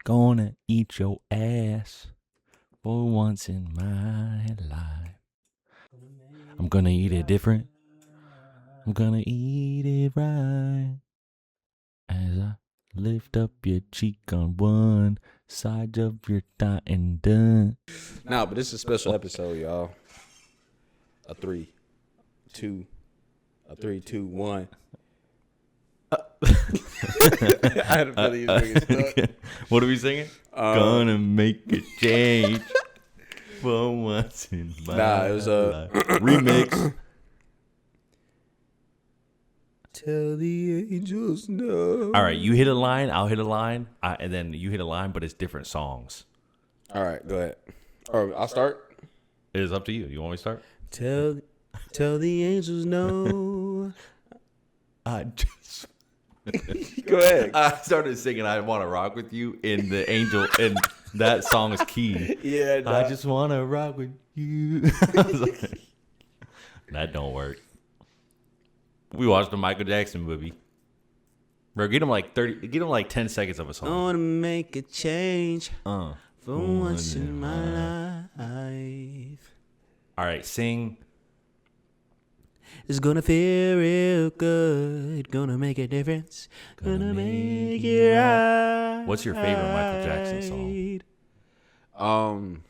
Gonna eat your ass for once in my life. I'm gonna eat it different. I'm gonna eat it right. As I lift up your cheek on one side of your thigh and done. Nah, but this is a special episode, y'all. A 3, 2, 1. I had a feeling you was gonna get stuck. What are we singing? Gonna make a change for once in my life. It was a remix. Tell the angels no. All right, you hit a line, I'll hit a line, and then you hit a line, but it's different songs. All right, go ahead. Or I'll start. It is up to you. You want me to start? Tell the angels no. I just Go ahead. I started singing "I Want to Rock with You" in the angel, and that song is key. Yeah, I just want to rock with you. I was like, that don't work. We watched the Michael Jackson movie. Bro, get him like 10 seconds of a I song. wanna make a change For for once in my life. All right, sing. It's gonna feel real good. Gonna make a difference. Gonna make it right. What's your favorite Michael Jackson song?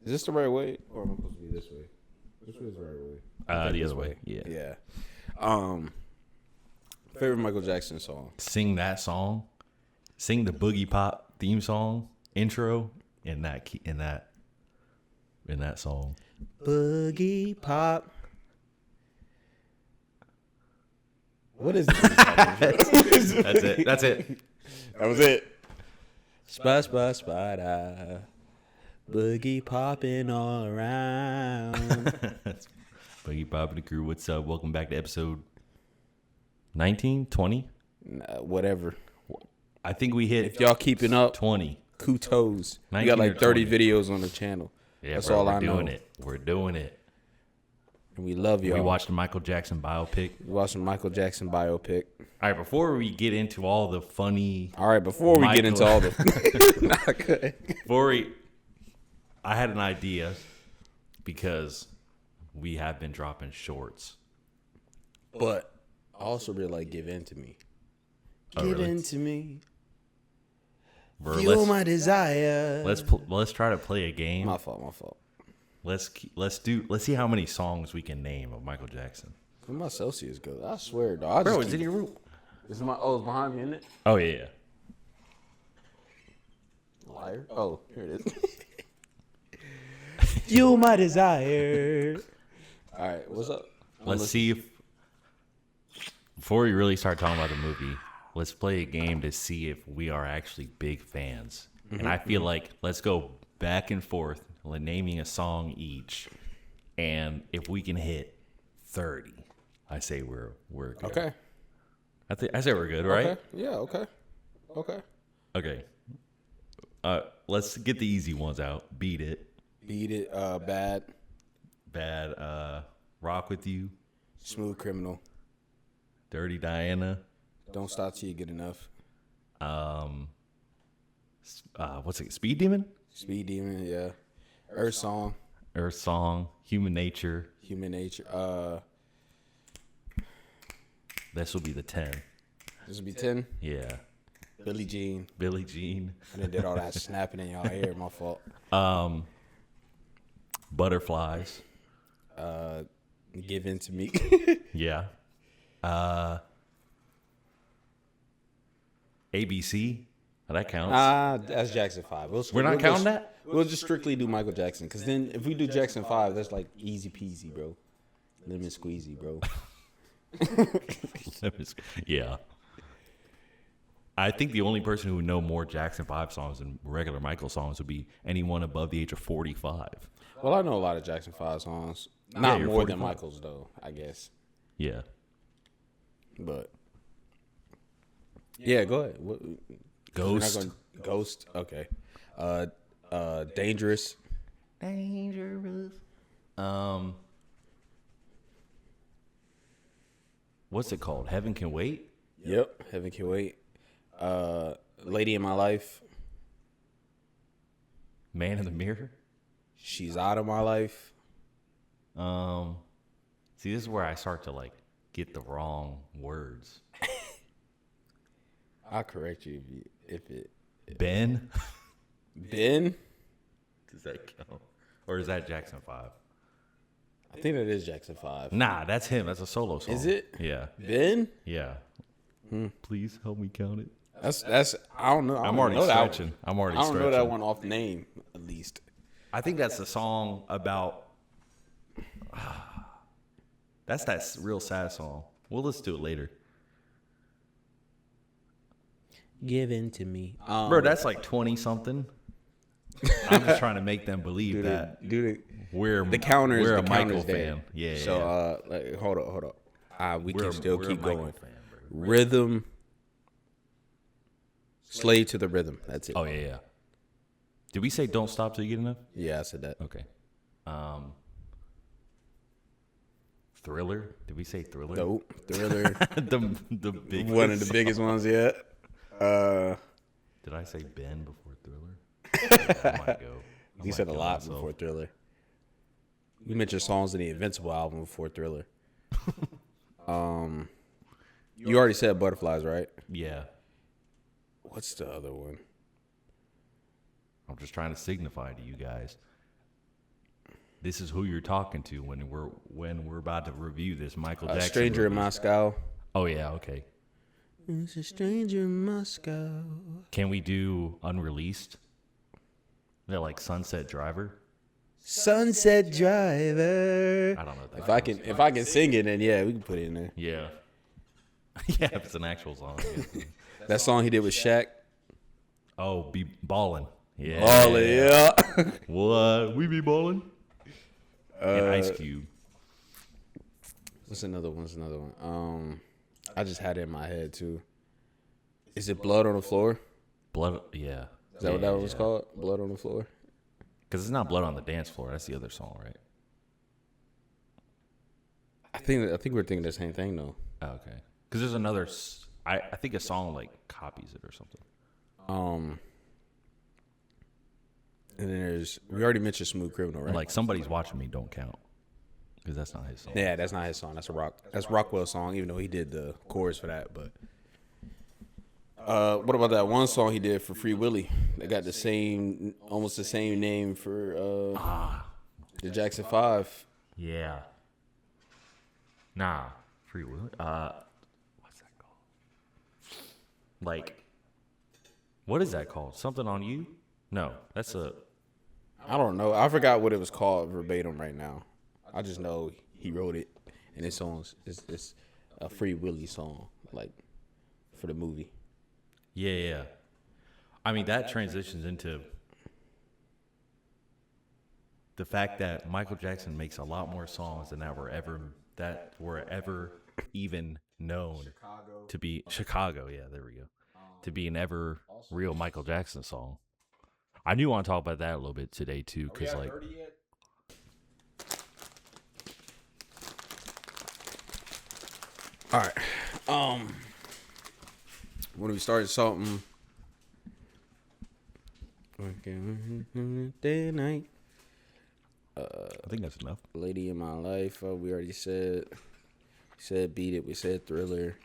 Is this the right way, or am I supposed to be this way? Which way is the right way? The other way. Yeah. Yeah. Favorite Michael Jackson song. Sing that song. Sing the Boogie Pop theme song intro in that song. Boogie Pop. What is it? That's it. That was it. Spot, spot, spot, boogie popping all around. Boogie Pop and the crew. What's up? Welcome back to episode 19, 20? Whatever. I think we hit. If y'all keeping up, 20. kudos. We 19 got like or 30 20. videos on the channel. Yeah, that's bro, all we're I know. doing it. We're doing it. And we love y'all. We watched the Michael Jackson biopic. We watched the Michael Jackson biopic. All right, before we get into all the funny. All right, before we get into all the. Not good. I had an idea because we have been dropping shorts. But I also really like Give In to Me. Oh, Give really? in to me. Bro, Fuel my desire. Let's try to play a game. My fault. Let's see how many songs we can name of Michael Jackson. Where my Celsius go? I swear, dog. Bro, it's in your room. It's behind me, isn't it? Oh yeah. Liar. Oh, here it is. Fuel my desire. All right, what's up? Let's see if before we really start talking about the movie, let's play a game to see if we are actually big fans. And I feel like let's go back and forth, naming a song each, and if we can hit 30, I say we're good. Okay. I say we're good, right? Okay. Yeah. Okay. Okay. Let's get the easy ones out. Beat It. Bad. Rock With You. Smooth Criminal. Dirty Diana. Don't stop till you get enough. What's it? Speed Demon. Speed Demon. Yeah. Earth Song. Earth Song. Human Nature. Human Nature. This will be the 10. This will be 10. Yeah. Billie Jean. Billie Jean. And then did all that snapping in y'all hair. My fault. Butterflies. Give In to Me. Yeah. ABC. That counts. That's Jackson 5. We're not counting that? We'll just strictly do Michael Jackson. Because then if we do Jackson 5, that's like easy peasy, bro. Lemon squeezy, bro. Yeah. I think the only person who would know more Jackson 5 songs than regular Michael songs would be anyone above the age of 45. Well, I know a lot of Jackson 5 songs. Not you're more 45. than Michael's, though, I guess. Yeah. But, yeah, go ahead. Ghost. Ghost, okay. Dangerous. What's it called? Heaven Can Wait? Yep, Heaven Can Wait. Lady in My Life. Man in the Mirror. She's Out of My Life. See, this is where I start to like get the wrong words. I'll correct you if it. Ben. Ben? Does that count? Or is that Jackson 5? I think that is Jackson 5. Nah, that's him. That's a solo song. Is it? Yeah. Ben? Yeah. Please help me count it. That's I don't know. I'm already stretching. I don't know that one off name, at least. I think that's the song about. That's that real sad song. We'll listen to it later. Given to me. Bro, that's like 20 something. I'm just trying to make them believe that we're the counters. We're the a Michael there. fan. Yeah. So like, hold up. We can still keep going. Fan, Rhythm. Slave to the rhythm. That's it. Oh yeah. Did we say don't stop till you get enough? Yeah, I said that. Okay. Thriller. Did we say Thriller? Nope. Thriller. the big one of the biggest ones yet. Did I say Ben before Thriller? I might go. You said a lot before Thriller. We mentioned songs in the Invincible album before Thriller. You already said Butterflies, right? Yeah. What's the other one? I'm just trying to signify to you guys. This is who you're talking to when we're about to review this Michael Jackson. Stranger in Moscow. Oh yeah, okay. It's a stranger in Moscow. Can we do Unreleased? They're like Sunset Driver. Sunset Driver. I don't know. If I can sing it, then yeah, we can put it in there. Yeah. Yeah, if it's an actual song. Yeah. That song he did with Shaq. Oh, be ballin'. Yeah. Ballin', yeah. What? We be ballin'? And Ice Cube. What's another one? I just had it in my head too. Is it Blood on the Floor? Blood, yeah. Is that what that was called? Blood on the Floor? Because it's not Blood on the Dance Floor. That's the other song, right? I think we're thinking the same thing though. Oh, okay. Because there's another. I think a song like copies it or something. And then we already mentioned Smooth Criminal, right? Like Somebody's Watching Me don't count because that's not his song. Yeah, that's not his song. That's Rockwell's song, even though he did the chorus for that. But what about that one song he did for Free Willy? They got almost the same name for the Jackson 5. Yeah. Nah, Free Willy. What's that called? Like, what is that called? Something on You? No, that's I don't know. I forgot what it was called verbatim right now. I just know he wrote it, and this song is a Free Willy song, like for the movie. Yeah. I mean, that transitions into the fact that Michael Jackson makes a lot more songs than that were ever even known to be Chicago. Yeah, there we go. To be an ever real Michael Jackson song. I do want to talk about that a little bit today too, because like. All right. When we started something. Day and night. I think that's enough. Lady in My Life. We already said. We said Beat It. We said Thriller.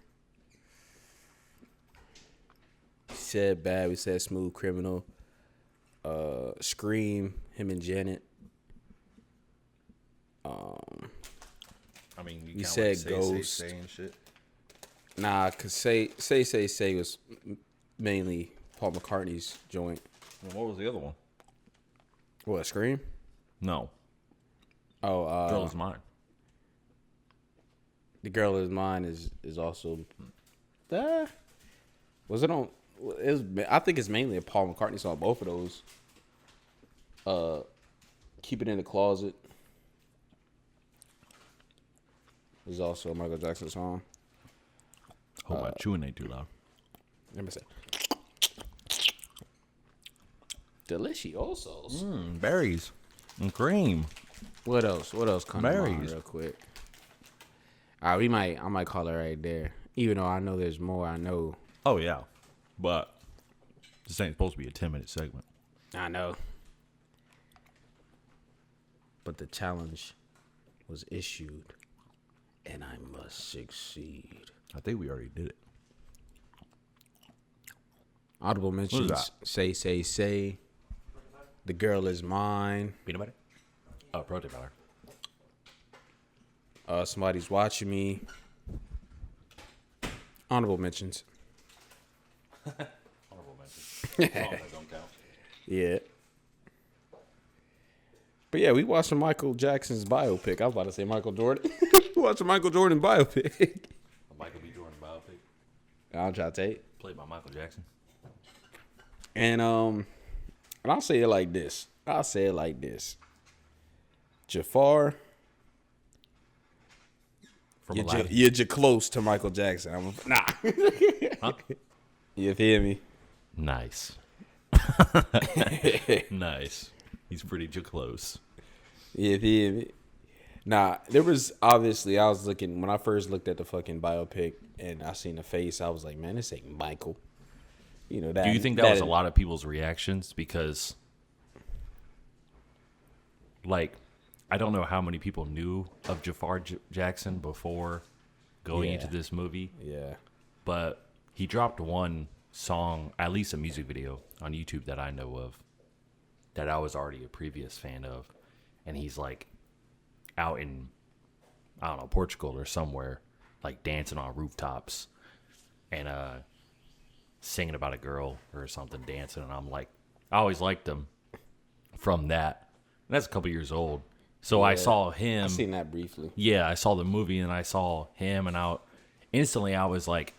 We said Bad. We said Smooth Criminal. Scream. Him and Janet. I mean, you said like Ghost. Say and shit. Nah, cause say was mainly Paul McCartney's joint. Well, what was the other one? What, Scream? No. Oh, Girl Is Mine. The Girl Is Mine is also. Was it on? It was. I think it's mainly a Paul McCartney song. Both of those. Keep It in the Closet is also a Michael Jackson song. Hope my chewing ain't too loud. Let me say. Deliciosos. Berries and cream. What else? What else comes to mind Berries. real quick? All right, I might call it right there. Even though I know there's more I know. Oh yeah. But this ain't supposed to be a 10-minute segment. I know. But the challenge was issued, and I must succeed. I think we already did it. Audible mentions, say. The girl is mine. Peanut butter? Oh, protein powder. Somebody's watching me. Honorable mentions. Honorable mentions. That don't count. Yeah. But yeah, we watching Michael Jackson's biopic. I was about to say Michael Jordan. We watching Michael Jordan biopic. A Michael B. Jordan biopic. I'll try to take. Played by Michael Jackson. And I'll say it like this. Jafar, you're close to Michael Jackson. Nah. Huh? You feel me? Nice. Nice. He's pretty close. You feel me? Nah, there was obviously, I was looking, when I first looked at the fucking biopic and I seen the face, I was like, man, this ain't Michael. You know that. Do you think that was a lot of people's reactions? Because, like, I don't know how many people knew of Jafar Jackson before going into this movie. Yeah. But he dropped one song, at least a music video on YouTube that I know of, that I was already a previous fan of. And he's like out in, I don't know, Portugal or somewhere, like dancing on rooftops and singing about a girl or something, dancing. And I'm like, I always liked him from that. And that's a couple years old. So I saw him. I seen that briefly. Yeah, I saw the movie and I saw him, and instantly I was like,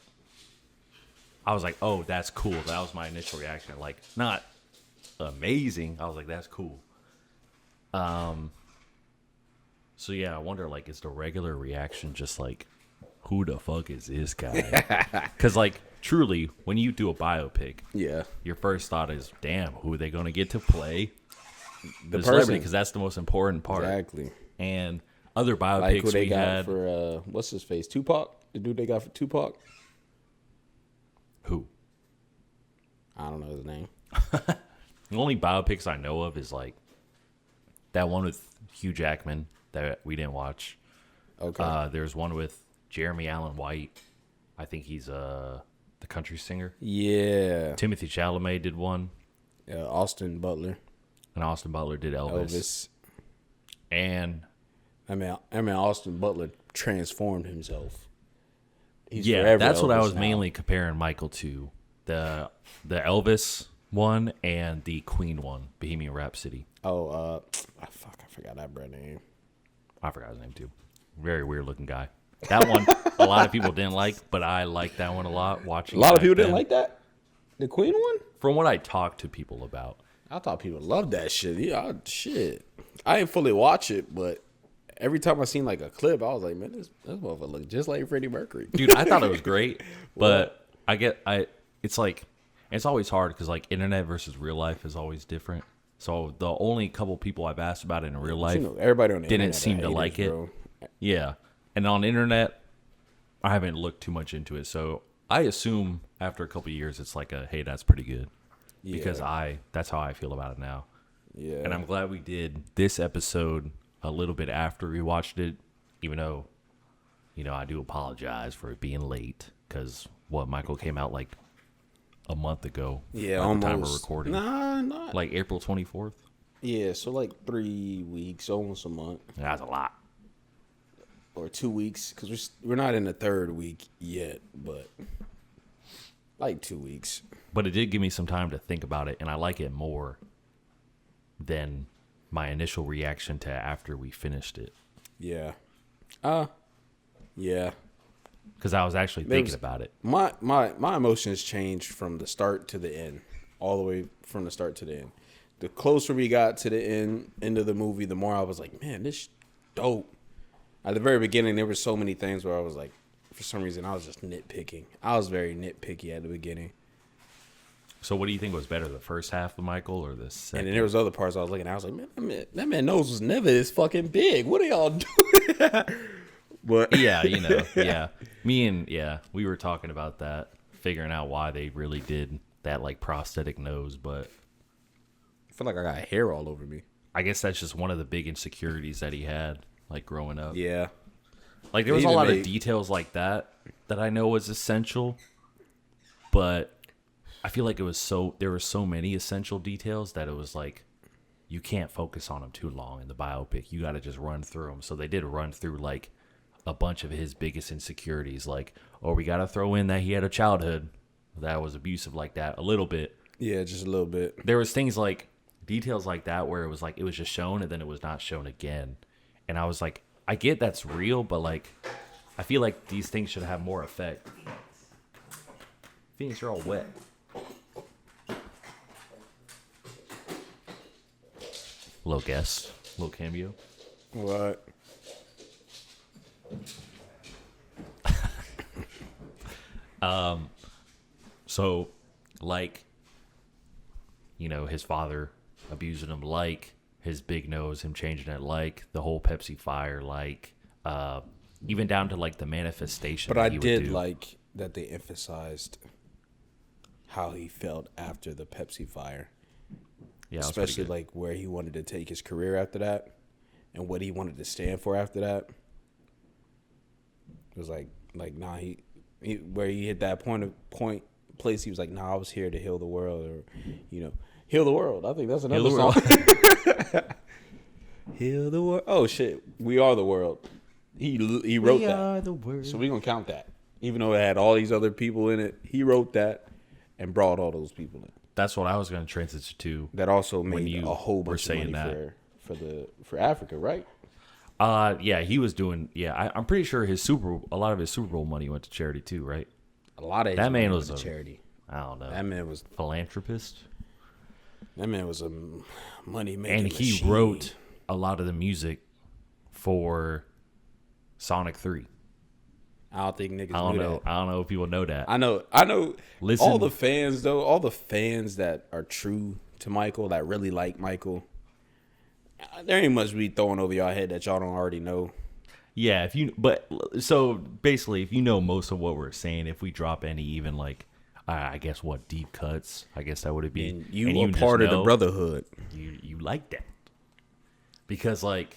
oh, that's cool. That was my initial reaction. Like, not amazing. I was like, that's cool. So yeah, I wonder, like, is the regular reaction just like, who the fuck is this guy? Because, like, truly, when you do a biopic, your first thought is, damn, who are they going to get to play the celebrity? Because that's the most important part. Exactly. And other biopics like who they got had for what's his face, Tupac? The dude they got for Tupac? Who? I don't know his name. The only biopics I know of is like that one with Hugh Jackman that we didn't watch. Okay. There's one with Jeremy Allen White. I think he's the country singer. Yeah. Timothy Chalamet did one. Austin Butler. And Austin Butler did Elvis. And I mean, Austin Butler transformed himself. He's that's Elvis what I was now. mainly comparing Michael to. The Elvis one and the Queen one, Bohemian Rhapsody. Oh, I forgot that brand name. I forgot his name too. Very weird looking guy. That one, a lot of people didn't like, but I liked that one a lot. Watching a lot of people didn't like that. The Queen one. From what I talked to people about, I thought people loved that shit. Yeah, shit. I didn't fully watch it, but every time I seen like a clip, I was like, man, this motherfucker look just like Freddie Mercury. Dude, I thought it was great, but it's like, it's always hard because like internet versus real life is always different. So the only couple people I've asked about it in real life, everybody on the didn't internet seem to like it. Bro. Yeah, and on internet, I haven't looked too much into it. So I assume after a couple of years, it's like hey, that's pretty good. Yeah. Because that's how I feel about it now. Yeah. And I'm glad we did this episode a little bit after we watched it, even though, I do apologize for it being late because Michael came out like a month ago. Yeah, by almost. the time we're recording. Nah, not. Like April 24th. Yeah, so like 3 weeks, almost a month. That's a lot. Or 2 weeks, because we're not in the third week yet, but like 2 weeks. But it did give me some time to think about it, and I like it more than my initial reaction to after we finished it. Yeah. Yeah. Because I was actually thinking about it. My emotions changed from the start to the end, all the way from the start to the end. The closer we got to the end of the movie, the more I was like, man, this dope. At the very beginning, there were so many things where I was like, for some reason, I was just nitpicking. I was very nitpicky at the beginning. So what do you think was better, the first half of Michael or the second? And then there was other parts I was looking at. I was like, man, that man nose was never this fucking big. What are y'all doing? But yeah, yeah. We were talking about that. figuring out why they really did that like prosthetic nose, but I feel like I got hair all over me. I guess that's just one of the big insecurities that he had, like growing up. Yeah. Like there was a lot of details like that I know was essential, but I feel like there were so many essential details that it was like you can't focus on them too long in the biopic. You got to just run through them. So they did run through like a bunch of his biggest insecurities, like, oh, we got to throw in that he had a childhood that was abusive, like that a little bit. Yeah, just a little bit. There was things like details like that where it was like it was just shown and then it was not shown again, and I was like, I get that's real, but like I feel like these things should have more effect. Phoenix, you're all wet. Little guest, little cameo. What? So, like, you know, his father abusing him, like his big nose, him changing it, like the whole Pepsi fire, like even down to like the manifestation. But I did like that they emphasized how he felt after the Pepsi fire. Yeah, especially like where he wanted to take his career after that, and what he wanted to stand for after that. It was like nah, he where he hit that place. He was like, nah, I was here to heal the world, or heal the world. I think that's another song. Heal the world. Oh shit, we are the world. He wrote that. We are the world. So we gonna count that, even though it had all these other people in it. He wrote that and brought all those people in. That's what I was going to transition to. That also made a whole bunch of money for Africa, right? Yeah, he was doing. Yeah, I'm pretty sure a lot of his Super Bowl money went to charity too, right? A lot of that man was a charity. I don't know. That man was philanthropist. That man was a money making and he machine. Wrote a lot of the music for Sonic 3. I don't think niggas I don't knew know. that. I don't know if people know that. I know. Listen, all the fans that are true to Michael, that really like Michael, there ain't much be throwing over y'all head that y'all don't already know. Yeah, so basically, if you know most of what we're saying, if we drop any even like, I guess what deep cuts, I guess that would be. And you are part of the brotherhood. You like that because like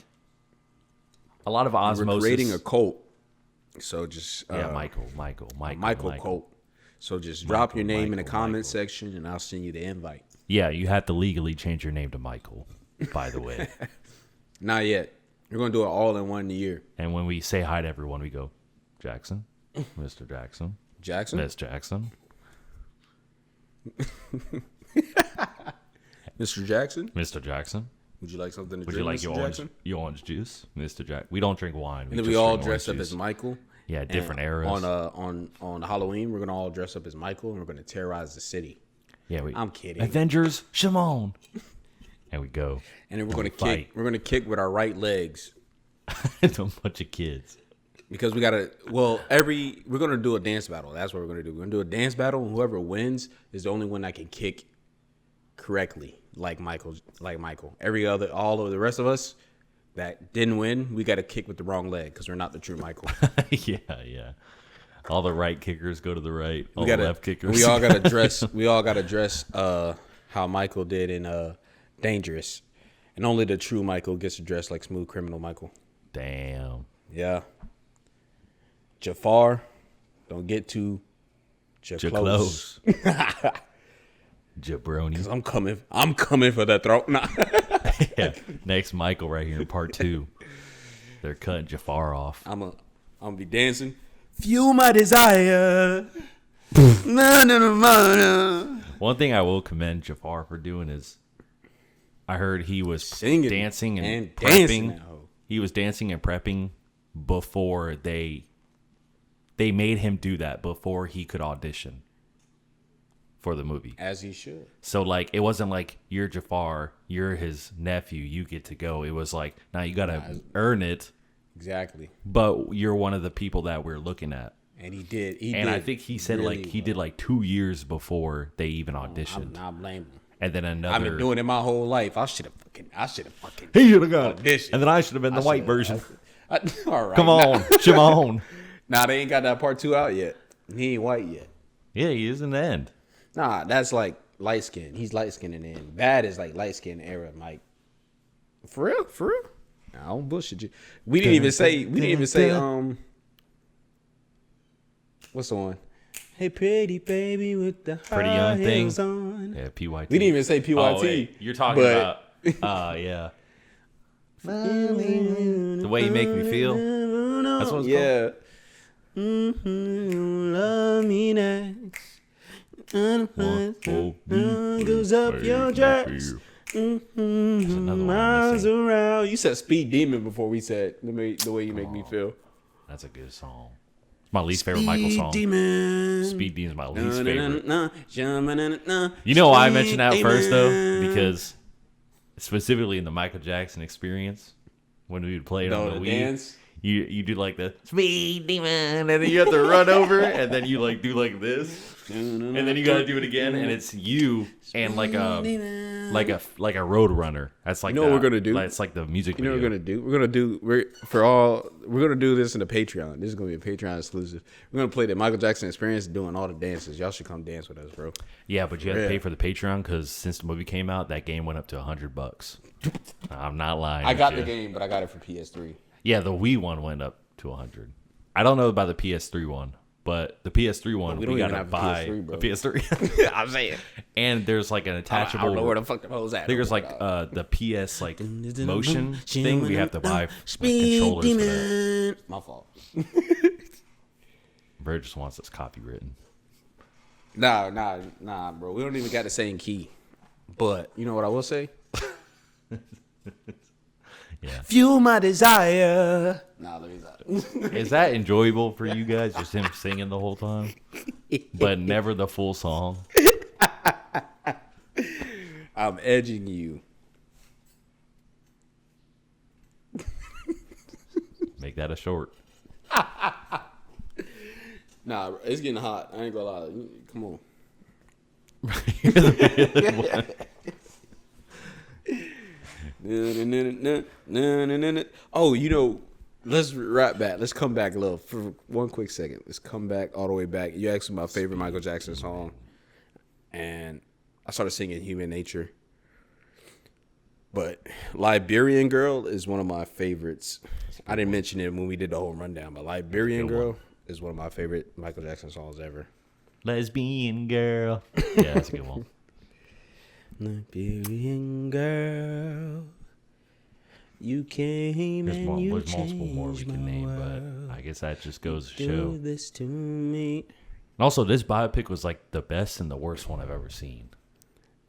a lot of osmosis. We're creating a cult. So just Michael cult. So just drop your name in the comment section, and I'll send you the invite. Yeah, you have to legally change your name to Michael. By the way, not yet. We're gonna do it all in 1 year. And when we say hi to everyone, we go, Jackson, Mr. Jackson, Miss Jackson, Mr. Jackson, Mr. Jackson. Would you like something to drink? Would you like your orange juice, Mr. Jack? We don't drink wine. And then we all dress up as Michael. Yeah, different eras. On Halloween, we're gonna all dress up as Michael, and we're gonna terrorize the city. Yeah, I'm kidding. Avengers, Shimon. And we go. And then we're gonna kick. We're gonna kick with our right legs. To a bunch of kids. Because we gotta. Well, we're gonna do a dance battle. That's what we're gonna do. We're gonna do a dance battle, and whoever wins is the only one that can kick correctly, like Michael. All of the rest of us that didn't win, we got to kick with the wrong leg because we're not the true Michael. Yeah. All the right kickers go to the right. All the left kickers. We all got to dress. We all got to dress how Michael did in Dangerous, and only the true Michael gets to dress like Smooth Criminal Michael. Damn. Yeah. Jafar, don't get too close. Jabroni. 'Cause I'm coming for that throat. Nah. Yeah. Next Michael right here in part 2. They're cutting Jafar off. I'm gonna be dancing. Fuel my desire. One thing I will commend Jafar for doing is I heard he was singing, dancing and prepping. Dancing. He was dancing and prepping before they made him do that before he could audition for the movie. As he should. So like it wasn't like you're Jafar, you're his nephew, you get to go. It was like now you gotta earn it. Exactly. But you're one of the people that we're looking at. And he did. I think he said really like he did like 2 years before they even auditioned. I'm not blaming him. And then another. I've been doing it my whole life. I should have fucking. He should have got it. And then I should have been the white version. All right. Come on, Shimon. Nah, they ain't got that part 2 out yet. He ain't white yet. Yeah, he is in the end. Nah, that's like light skin. He's light skinned in the end. Bad is like light skin era, Mike. For real, for real. Nah, I don't bullshit you. We didn't even say. What's the one? Hey, pretty baby with the Pretty high Young Thing. heels on. Yeah, PYT. We didn't even say PYT. Oh, wait. You're talking about. Yeah. The Way You Make Me Feel. That's what it's called. Love me next. Goes up your dress. Miles around. You said Speed Demon before we said The Way You Make Me Feel. That's a good song. It's my least favorite Michael song. Demon. Speed Demon's my least favorite. You know why I mentioned that first, though? Because specifically in the Michael Jackson Experience, when we would play it on the Wii, dance. You do like the Speed Demon, and then you have to run over, and then you like do like this, and then you gotta do it again, and it's you and like a road runner. That's like what we're gonna do. It's like the music. You know video. what we're gonna do. We're gonna do this in the Patreon. This is gonna be a Patreon exclusive. We're gonna play the Michael Jackson Experience, doing all the dances. Y'all should come dance with us, bro. Yeah, but you have to pay for the Patreon because since the movie came out, that game went up to $100. I'm not lying. I got the game, but I got it for PS3. Yeah, the Wii one went up to 100. I don't know about the PS3 one, but the PS3 one we gotta buy a PS3. I'm saying. And there's like an attachable. I don't know where the fuck the hoes at. There's like the PS like motion thing. We have to buy controllers for that. My fault. Bird just wants us copywritten. Nah, bro. We don't even got the same key. But you know what I will say? Yeah. Fuel my desire. Nah, let me stop. Is that enjoyable for you guys? Just him singing the whole time, but never the full song. I'm edging you. Make that a short. Nah, it's getting hot. I ain't gonna lie. Come on. Oh, you know, let's wrap back. Let's come back a little for one quick second. Let's come back all the way back. You asked me my favorite Michael Jackson song, and I started singing Human Nature. But Liberian Girl is one of my favorites. I didn't mention it when we did the whole rundown, but Liberian Girl is one of my favorite Michael Jackson songs ever. Lesbian Girl. Yeah, that's a good one. Liberian Girl, you came There's and you multiple more we changed can my name, world. but I guess that just goes to Do show. this to me. And also, this biopic was like the best and the worst one I've ever seen.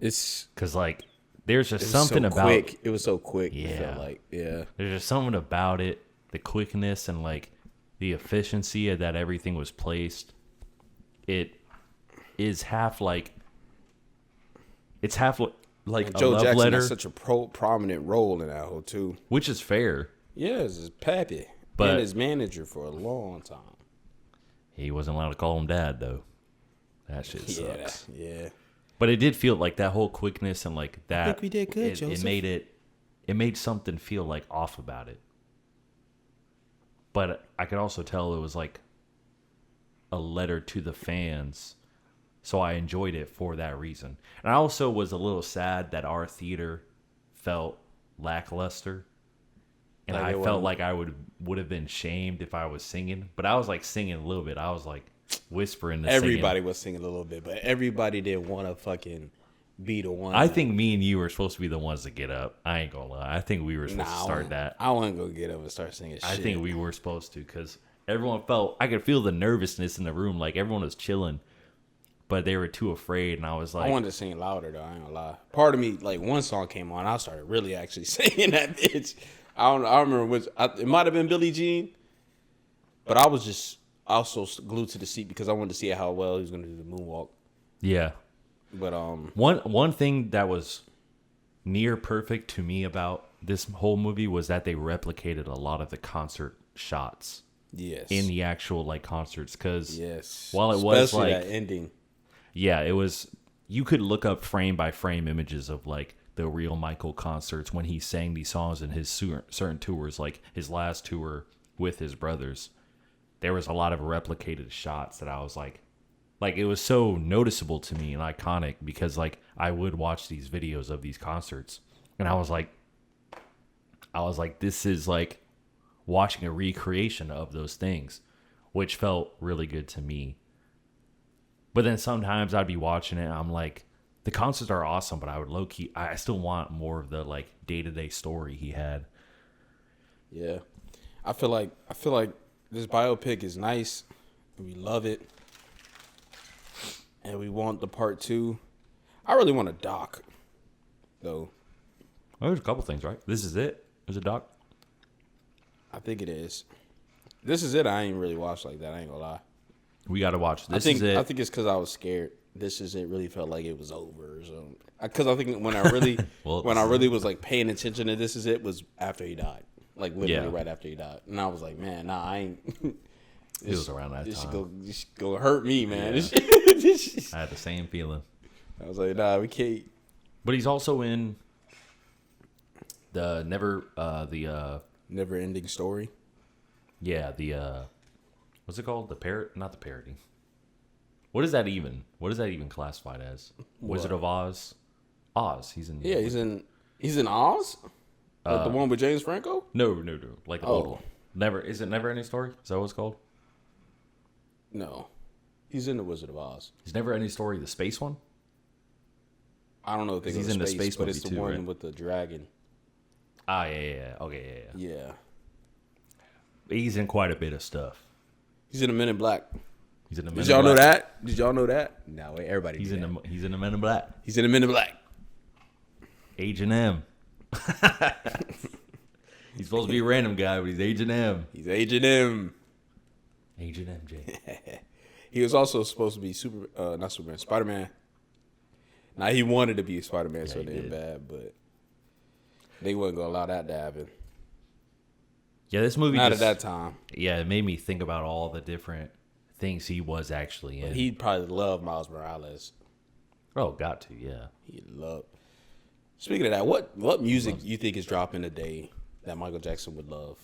It's Because like there's just it was something so about quick. It was so quick. Yeah. It felt like There's just something about it, the quickness and like the efficiency that everything was placed. It is half like it's half like a Joe love Jackson letter, has such a prominent role in that whole too. which is fair. Yes, his pappy But- and his manager for a long time. He wasn't allowed to call him dad though. That shit Yeah, sucks. yeah. But it did feel like that whole quickness and like that. I think we did good, it Joseph. made something feel like off about it. But I could also tell it was like a letter to the fans, so I enjoyed it for that reason. And I also was a little sad that our theater felt lackluster, and Like I it felt wasn't- like I would have been shamed if I was singing. But I was like singing a little bit. I was like whispering to Everybody singing. was singing a little bit, but everybody didn't want to fucking be the one. I think me and you were supposed to be the ones to get up. I ain't gonna lie. I think we were supposed to start that. I want to go get up and start singing shit. I think we were supposed to because everyone felt, I could feel the nervousness in the room. Like everyone was chilling, but they were too afraid. And I was like, I wanted to sing louder though. I ain't gonna lie. Part of me, like one song came on, I started really actually singing that bitch. I remember which. It might have been Billie Jean, but I was just also glued to the seat because I wanted to see how well he was gonna do the moonwalk. yeah. But One thing that was near perfect to me about this whole movie was that they replicated a lot of the concert shots yes, in the actual like concerts. Because yes, while it was especially like that ending. yeah, it was. You could look up frame by frame images of like the real Michael concerts when he sang these songs in his certain tours, like his last tour with his brothers. There was a lot of replicated shots that I was like like it was so noticeable to me and iconic because like I would watch these videos of these concerts and I was like, this is like watching a recreation of those things, which felt really good to me. But then sometimes I'd be watching it and I'm like, the concerts are awesome, but I would low key, I still want more of the like day-to-day story he had. Yeah. I feel like this biopic is nice. We love it. And we want the part 2. I really want a doc, though. Oh, there's a couple things, right? This is it? There's a doc? I think it is. This is it. I ain't really watched like that. I ain't gonna lie. We got to watch This Is It. I think it's because I was scared. This Is It really felt like it was over. So, because I think when I really, when I really was like paying attention to This Is It was after he died, like literally right after he died, and I was like, man, nah, I ain't. It was around that time. This should go hurt me, man. Yeah. I had the same feeling. I was like, nah, we can't. But he's also in the Never Ending Story. Yeah, what's it called? Not the parody. What is that even classified as? What? Wizard of Oz? Oz. He's in. Yeah, he's in Oz. Like the one with James Franco? No. Like the old one. Never. Is it Never Ending Story? Is that what it's called? No. He's in the Wizard of Oz. He's Never Ending Story, the space one? I don't know if he's in the space, but it's the one right? With the dragon. Ah, yeah. Okay, yeah. He's in quite a bit of stuff. He's in the Men in Black. Did y'all know that? Did y'all know that? No, wait, everybody. He's in the Men in Black. He's in the Men in Black. Agent M. He's supposed to be a random guy, but he's Agent M. He's Agent M. Agent MJ. He was also supposed to be not Superman, Spider-Man. Now he wanted to be Spider-Man, so they bad, but they wasn't gonna allow that to happen. Yeah, this movie not at that time. Yeah, it made me think about all the different things he was actually in. But he probably loved Miles Morales. Oh, got to, yeah. He loved. Speaking of that, what music you think is dropping today that Michael Jackson would love?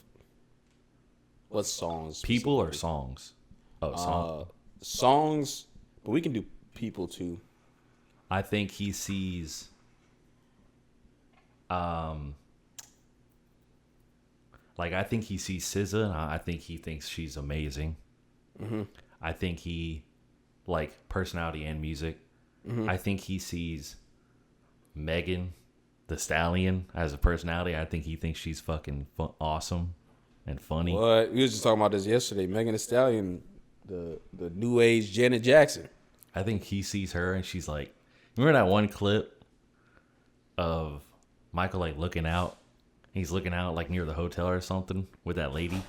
What songs? People or songs? Oh, songs. Songs, but we can do people too. I think he sees I think he sees SZA and I think he thinks she's amazing. Mm-hmm. I think he personality and music. Mm-hmm. I think he sees Megan Thee Stallion as a personality. I think he thinks she's fucking awesome and funny. What? We was just talking about this yesterday. Megan Thee Stallion, the new age Janet Jackson. I think he sees her and she's like, remember that one clip of Michael looking out? He's looking out near the hotel or something with that lady,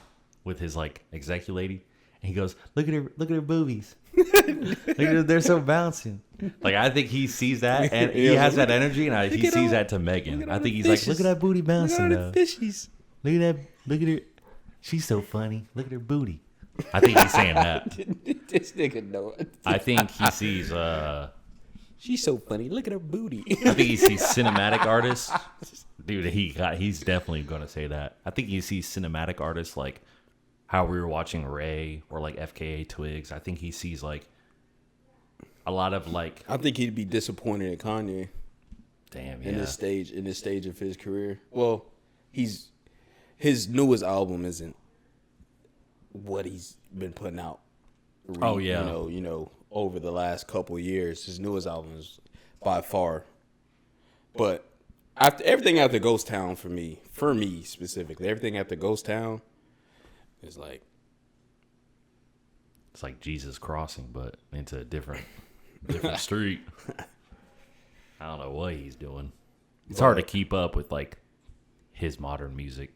with his executive lady, and he goes, "Look at her boobies. Look at her, they're so bouncing." I think he sees that and he has that energy, and he sees that to Megan. I think he's fishes. "Look at that booty bouncing Look at fishies. Look at her. She's so funny. Look at her booty." I think he's saying that. This nigga know it. I think he sees. She's so funny. Look at her booty. I think he sees cinematic artists. Dude, he's definitely going to say that. I think he sees cinematic artists like how we were watching Ray or FKA Twigs. I think he sees a lot of I think he'd be disappointed in Kanye. Damn, yeah. In this stage of his career. Well, his newest album isn't what he's been putting out. Oh yeah. You know, over the last couple of years, his newest album is by far. But everything after Ghost Town for me specifically, everything after Ghost Town is it's like Jesus Crossing, but into a different street. I don't know what he's doing. It's hard to keep up with his modern music.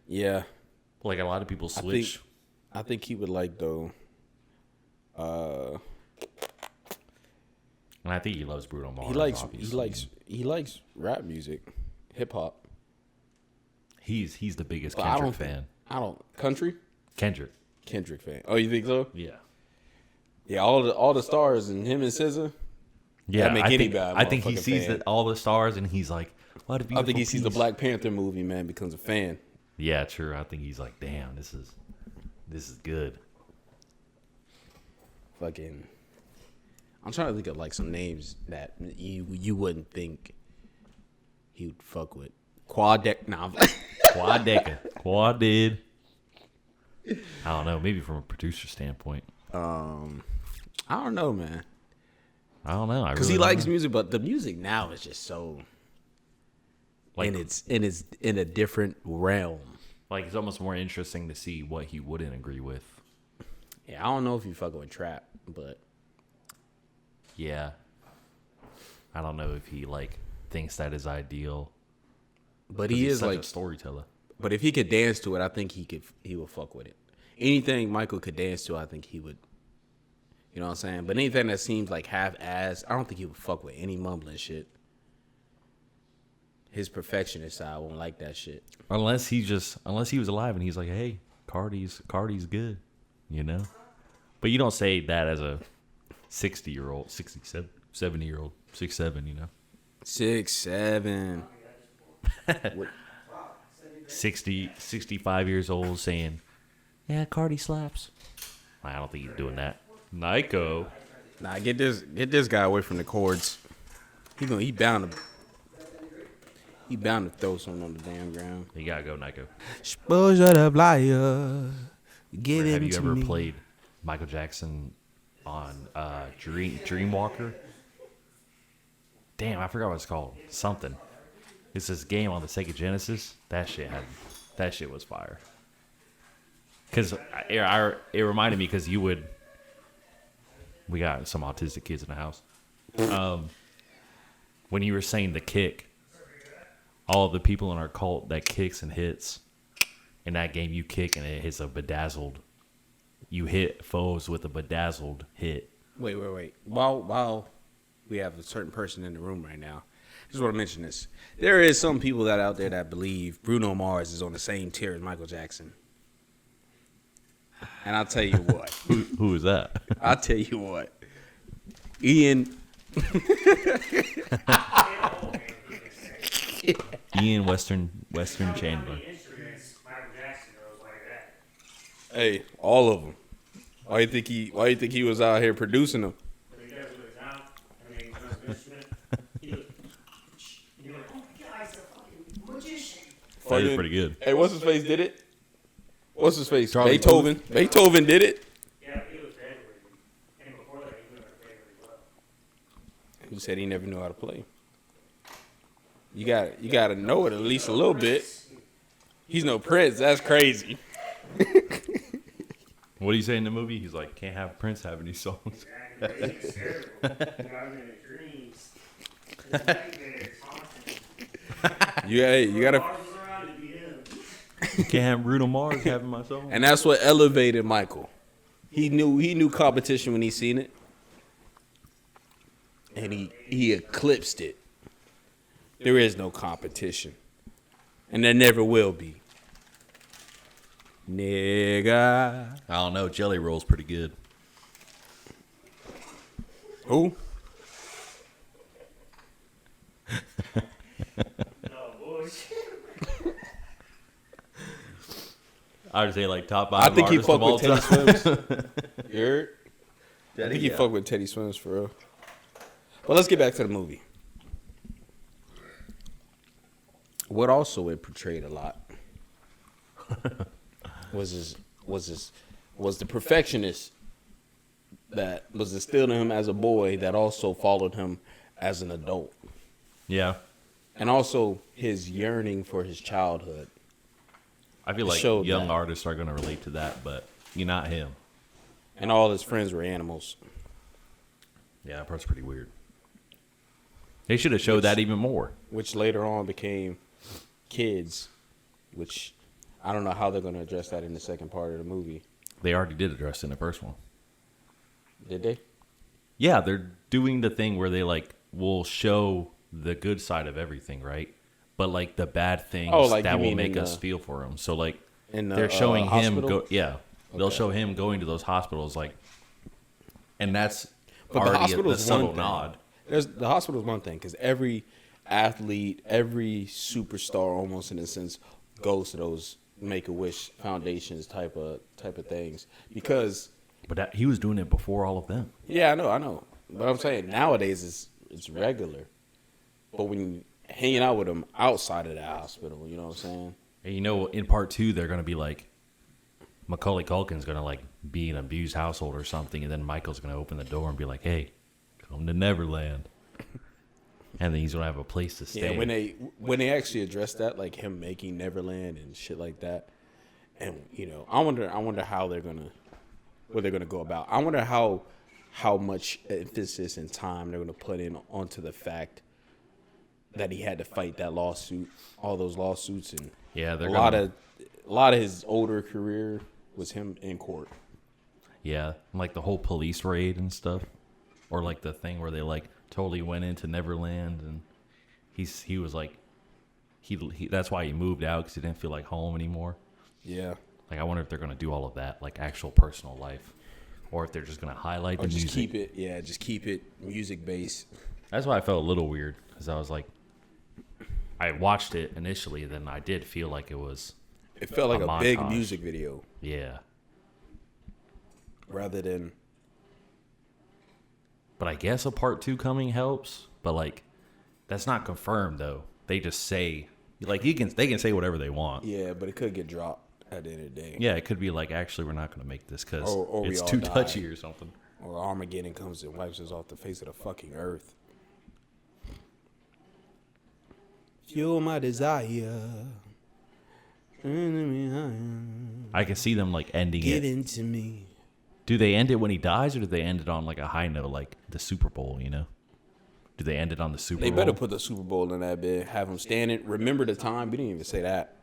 Yeah, a lot of people switch. I think he would though. And I think he loves Bruno Mars. He likes rap music, hip hop. He's the biggest Kendrick fan. Kendrick fan. Oh, you think so? Yeah. Yeah, all the stars and him and SZA. Yeah, I think he sees all the stars and he's like, "What a beautiful I think he piece." sees the Black Panther movie, man, becomes a fan. Yeah, true. I think he's like, "Damn, this is good." fucking. I'm trying to think of like some names that you wouldn't think he would fuck with. Quad Quadid. I don't know. Maybe from a producer standpoint. I don't know, man. I don't know. Because he likes music, but the music now is just so. Like, and it's in a different realm. Like, it's almost more interesting to see what he wouldn't agree with. Yeah, I don't know if you fucking with trap, but yeah, I don't know if he like thinks that is ideal. But he is such like a storyteller. But if he could dance to it, I think he would fuck with it. Anything Michael could dance to, I think he would. You know what I'm saying? But anything that seems like half-assed, I don't think he would fuck with any mumbling shit. His perfectionist side won't like that shit. Unless he was alive and he's like, hey, Cardi's good, you know? But you don't say that as a 60-year-old, 67, 70-year-old, 6'7", you know? 6'7". 65 years old saying, yeah, Cardi slaps. I don't think he's doing that. Nico. Nah, get this guy away from the chords. He bound to throw something on the damn ground. You gotta go, Nico. Exposure to liar. Give Have it you to ever me. played Michael Jackson on Dreamwalker? Damn, I forgot what it's called. Something. It's this game on the Sega Genesis. That shit was fire. Because it reminded me because we got some autistic kids in the house. When you were saying the kick, all of the people in our cult that kicks and hits, in that game you kick and it hits a bedazzled. You hit foes with a bedazzled hit. Wait. While we have a certain person in the room right now, I just want to mention this. There is some people that out there that believe Bruno Mars is on the same tier as Michael Jackson. And I'll tell you what. Who is that? I'll tell you what. Ian Western Chandler. Hey, all of them. Why you think he was out here producing them? That is pretty good. Hey, what's his face did it? What's his face? Charlie Beethoven. Puth. Beethoven did it. Yeah, he was very good. And before that, he was very well. Who said he never knew how to play? You got to know it at least a little bit. He's no Prince. That's crazy. What do you say in the movie? He's like, can't have Prince have any songs. It's terrible. I'm in dreams. It's nightmares, haunting. You got to. Mars was around to be him. Can't have Bruno Mars having my song. And that's what elevated Michael. He knew competition when he seen it. And he eclipsed it. There is no competition. And there never will be. Nigga. I don't know. Jelly Roll's pretty good. Who? No, bullshit. I would say like top 5 I think he artists fuck of all with Teddy time. Swims. You heard? I think he Yeah. fuck with Teddy Swims for real. But let's get back to the movie. What also it portrayed a lot was the perfectionist that was instilled in him as a boy that also followed him as an adult. Yeah. And also his yearning for his childhood. I feel like showed young that. artists are going to relate to that, but you're not him. And all his friends were animals. Yeah, that part's pretty weird. They should have showed that even more. Which later on became kids, which I don't know how they're going to address that in the second part of the movie. They already did address it in the first one. Did they? Yeah, they're doing the thing where they like will show the good side of everything, right? But like the bad things like that you will mean make in us the- feel for him. So like in the, they're showing him hospital? go. Yeah, they'll Okay. show him going to those hospitals, like, and that's But the already hospital the is subtle one thing. nod. The hospital is one thing because every athlete, every superstar, almost in a sense, goes to those Make-A-Wish foundations type of things because But he was doing it before all of them. Yeah, I know. But I'm saying nowadays it's regular. But when you hanging out with him outside of the hospital, you know what I'm saying? And in part 2, they're going to be like, Macaulay Culkin's going to like be in an abused household or something, and then Michael's going to open the door and be like, hey, come to Neverland. And then he's going to have a place to stay. Yeah, when they actually address that, like him making Neverland and shit like that, and I wonder how they're gonna go about. I wonder how much emphasis and time they're gonna put in onto the fact that he had to fight that lawsuit, all those lawsuits, and a lot of his older career was him in court. Yeah, like the whole police raid and stuff, or like the thing where they like totally went into Neverland, and he was like he that's why he moved out, because he didn't feel like home anymore. Yeah, like I wonder if they're gonna do all of that, like actual personal life, or if they're just gonna highlight the music. Just keep it music based. That's why I felt a little weird, because I was like, I watched it initially, then I did feel like it was. It felt like a big montage. music video. Yeah. Rather than. But I guess a part 2 coming helps. But like, that's not confirmed though. They just say like they can say whatever they want. Yeah, but it could get dropped at the end of the day. Yeah, it could be like, actually, we're not going to make this because Or it's we all too die. touchy or something. Or Armageddon comes and wipes us off the face of the fucking earth. Fuel my desire. I can see them like ending Give it. in to me. Do they end it when he dies, or do they end it on like a high note, like the Super Bowl? Do they end it on the Super They Bowl? better put the Super Bowl in that bit. Have them standing. Remember the time? We didn't even say that.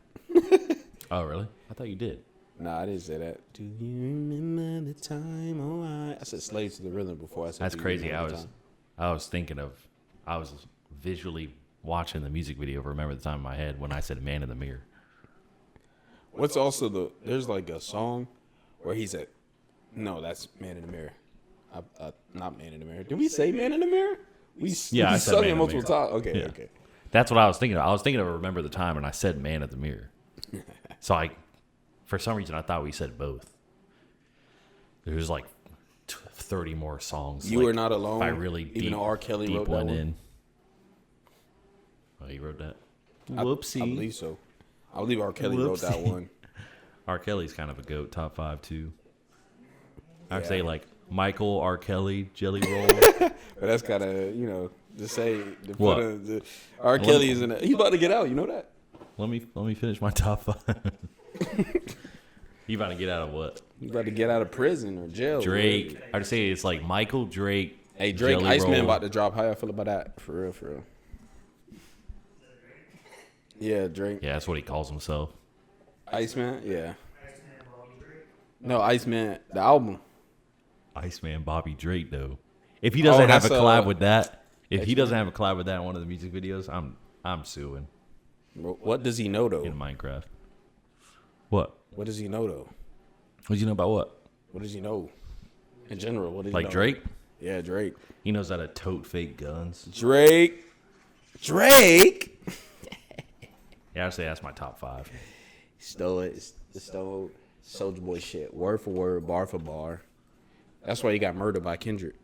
Oh, really? I thought you did. Nah, I didn't say that. Do you remember the time? Oh, I said "Slave to the Rhythm" before I said. That's "Do you crazy. remember the time?" I was visually watching the music video of "Remember the Time" in my head when I said "Man in the Mirror." What's also there's like a song where he's at. No, that's "Man in the Mirror." Not "Man in the Mirror." Did we say "Man in the Mirror"? I we said sung Man it in the multiple Mirror. times. Okay, Yeah. okay. That's what I was thinking of. I was thinking of "Remember the Time" and I said "Man in the Mirror." So for some reason, I thought we said both. There's like 30 more songs. You like, Are Not Alone. If I really even though R. Kelly deep wrote that went one. in. Oh, he wrote that. I Whoopsie. believe so. I believe R. Kelly wrote that one. R. Kelly's kind of a goat, top 5 too. I'd Yeah. say like Michael, R. Kelly, Jelly Roll. But that's kind of to say to What? put R. Kelly is in it. He's about to get out. You know that? Let me finish my top 5. You about to get out of what? He's about to get out of prison or jail. Drake. I'd say it's like Michael, Drake. Hey, Drake, Jelly Iceman Roll. about to drop. How y'all feel about that? For real, for real. Yeah, Drake. Yeah, that's what he calls himself. Iceman, yeah. No, Iceman, the album. Iceman Bobby Drake though. If he doesn't have a that's, collab with that, if he doesn't have a collab with that in one of the music videos, I'm suing What does he know though? in Minecraft. What? What does he know though? What do you know about what? What does he know? In general, what does he Like know? Drake? Yeah, Drake. He knows how to tote fake guns. Drake. Yeah, I'd say that's my top 5. Stole it. Stole Soulja Boy shit. Word for word, bar for bar. That's why he got murdered by Kendrick.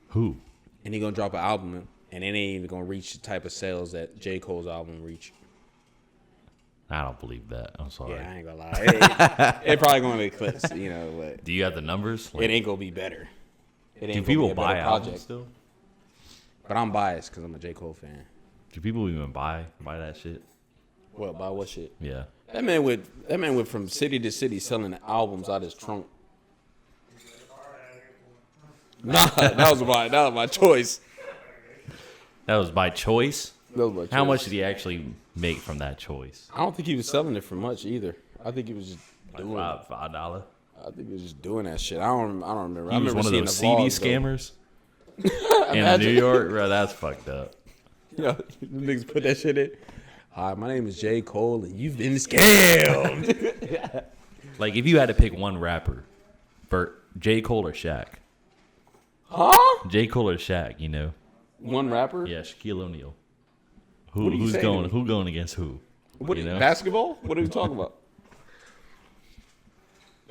Who? And he gonna drop an album, and it ain't even gonna reach the type of sales that J. Cole's album reached. I don't believe that. I'm sorry. Yeah, I ain't gonna lie. It probably gonna eclipse, but Do you have the numbers? it ain't gonna be better. It ain't Do gonna people be a buy better albums project. still? But I'm biased because I'm a J. Cole fan. Do people even buy that shit? What, buy what shit? Yeah. That man went from city to city selling albums out his trunk. Nah, that was my choice. That was by choice. That was my choice. How much did he actually make from that choice? I don't think he was selling it for much either. I think he was just Like doing. $5. I think he was just doing that shit. I don't remember. He I was remember one of seeing those the CD vlogs, scammers in New York. Bro, that's fucked up. Though. The niggas put that shit in. Hi, my name is J. Cole, and you've been scammed. Like, if you had to pick one rapper, for J. Cole or Shaq? Huh? J. Cole or Shaq, One rapper? Yeah, Shaquille O'Neal. What are you Who's saying going? to me? Who going against who? What you know? basketball? What are you talking about?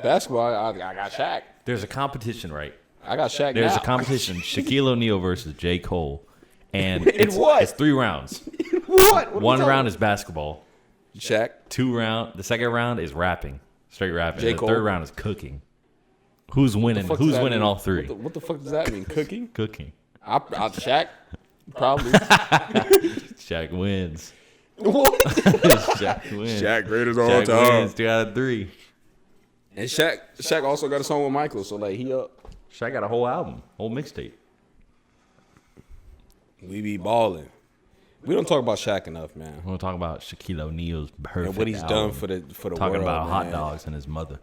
Basketball, I got Shaq. There's a competition, right? I got Shaq. There's now. a competition: Shaquille O'Neal versus J. Cole, and In what? It's 3 rounds. What? One round is basketball. Shaq. The second round is rapping, straight rapping. J. The Cole. third round is cooking. Who's winning? Fuck does Who's that winning mean? all 3? What the fuck does that mean? Cooking? Cooking. I Shaq. Probably. Shaq wins. What? Shaq wins. Shaq greatest all Shaq time. wins 2 out of 3. And Shaq also got a song with Michael, so like he up. Shaq got a whole album, whole mixtape. We be balling. We don't talk about Shaq enough, man. We're gonna talk about Shaquille O'Neal's perfect And what he's album. done for the Talking world. about hot man. dogs and his mother.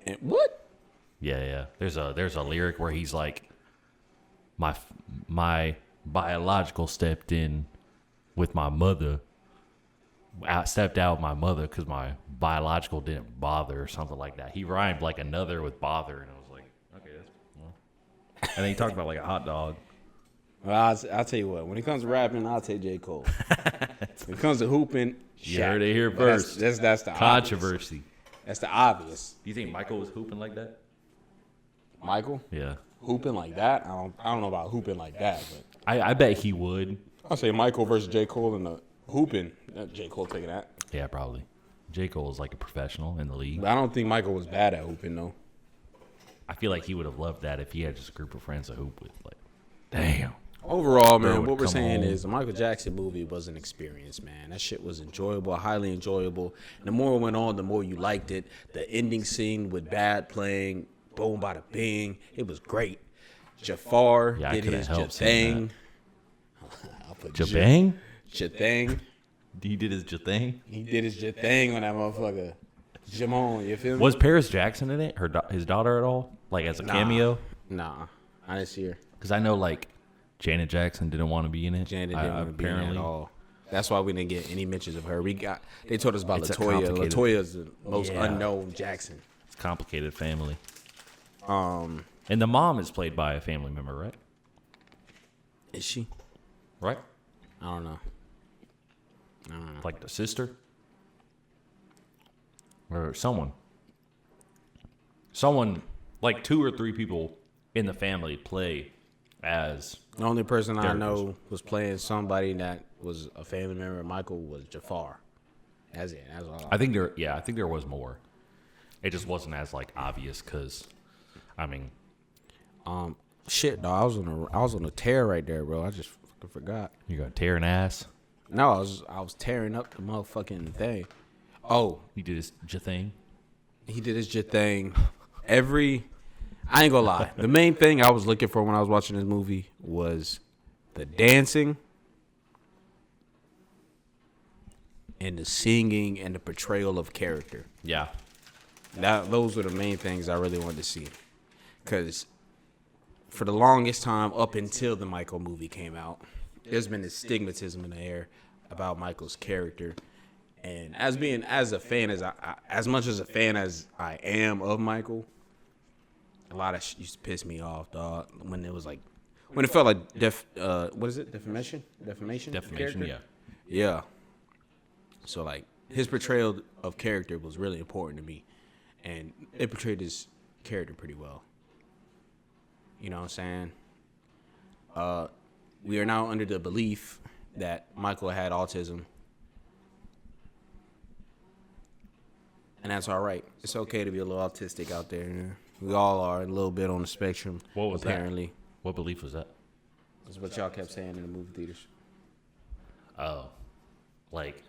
And what? Yeah. There's a lyric where he's like, my biological stepped in with my mother. I stepped out with my mother because my biological didn't bother or something like that. He rhymed like another with bother, and I was like, okay, that's well. And then he talked about like a hot dog. Well, I'll tell you what. When it comes to rapping, I'll take J. Cole. When it comes to hooping, You Shaq. heard it here But first. That's the obvious. Controversy. That's the obvious. Do you think Michael was hooping like that? Michael Yeah. hooping like that. I don't know about hooping like that, but I bet he would. I'll say Michael versus J. Cole in the hooping. J. Cole taking that. Yeah, probably. J. Cole is like a professional in the league. But I don't think Michael was bad at hooping though. I feel like he would have loved that if he had just a group of friends to hoop with. Like, damn. Overall, man, would what we're come saying home. is the Michael Jackson movie was an experience, man. That shit was enjoyable, highly enjoyable. And the more it went on, the more you liked it. The ending scene with Bad playing Boom Bada Bing, it was great. Jafar Yeah, I did couldn't his help seeing thing. I'll put Jabang? Jethang. He did his thing. He did his thing on that motherfucker. Jamon, you feel me? Was Paris Jackson in it? His daughter at all? Like as a cameo? Nah, I didn't see her. Because I know like Janet Jackson didn't want to be in it. Janet didn't want to be in it apparently. at all. That's why we didn't get any mentions of her. They told us about It's a Latoya. complicated- Latoya's the most Yeah. unknown Jackson. It's a complicated family. Um, And the mom is played by a family member, right? is she? Right? I don't know. Like the sister? Or someone. Someone, like 2 or 3 people in the family play as... The only person I Derek know was playing somebody that was a family member of Michael was Jafar. That's it. That's all. I think there was more. It just wasn't as like obvious because, I mean, Shit, dog. I was on a tear right there, bro. I just fucking forgot. you're gonna tear an ass. No, I was tearing up the motherfucking thing. Oh, You did this thing. he did his shit thing. I ain't gonna lie. The main thing I was looking for when I was watching this movie was the dancing and the singing and the portrayal of character. Yeah. Those were the main things I really wanted to see. Because for the longest time, up until the Michael movie came out, there's been this stigmatism in the air about Michael's character. And as much as a fan as I am of Michael, a lot of shit used to piss me off, dog. When it felt like defamation? Defamation, Yeah. Yeah. So like his portrayal of character was really important to me, and it portrayed his character pretty well. You know what I'm saying? We are now under the belief that Michael had autism, and that's all right. It's okay to be a little autistic out there. You know? We all are a little bit on the spectrum. What was that? apparently? What belief was that? That's what y'all kept saying in the movie theaters. Oh, like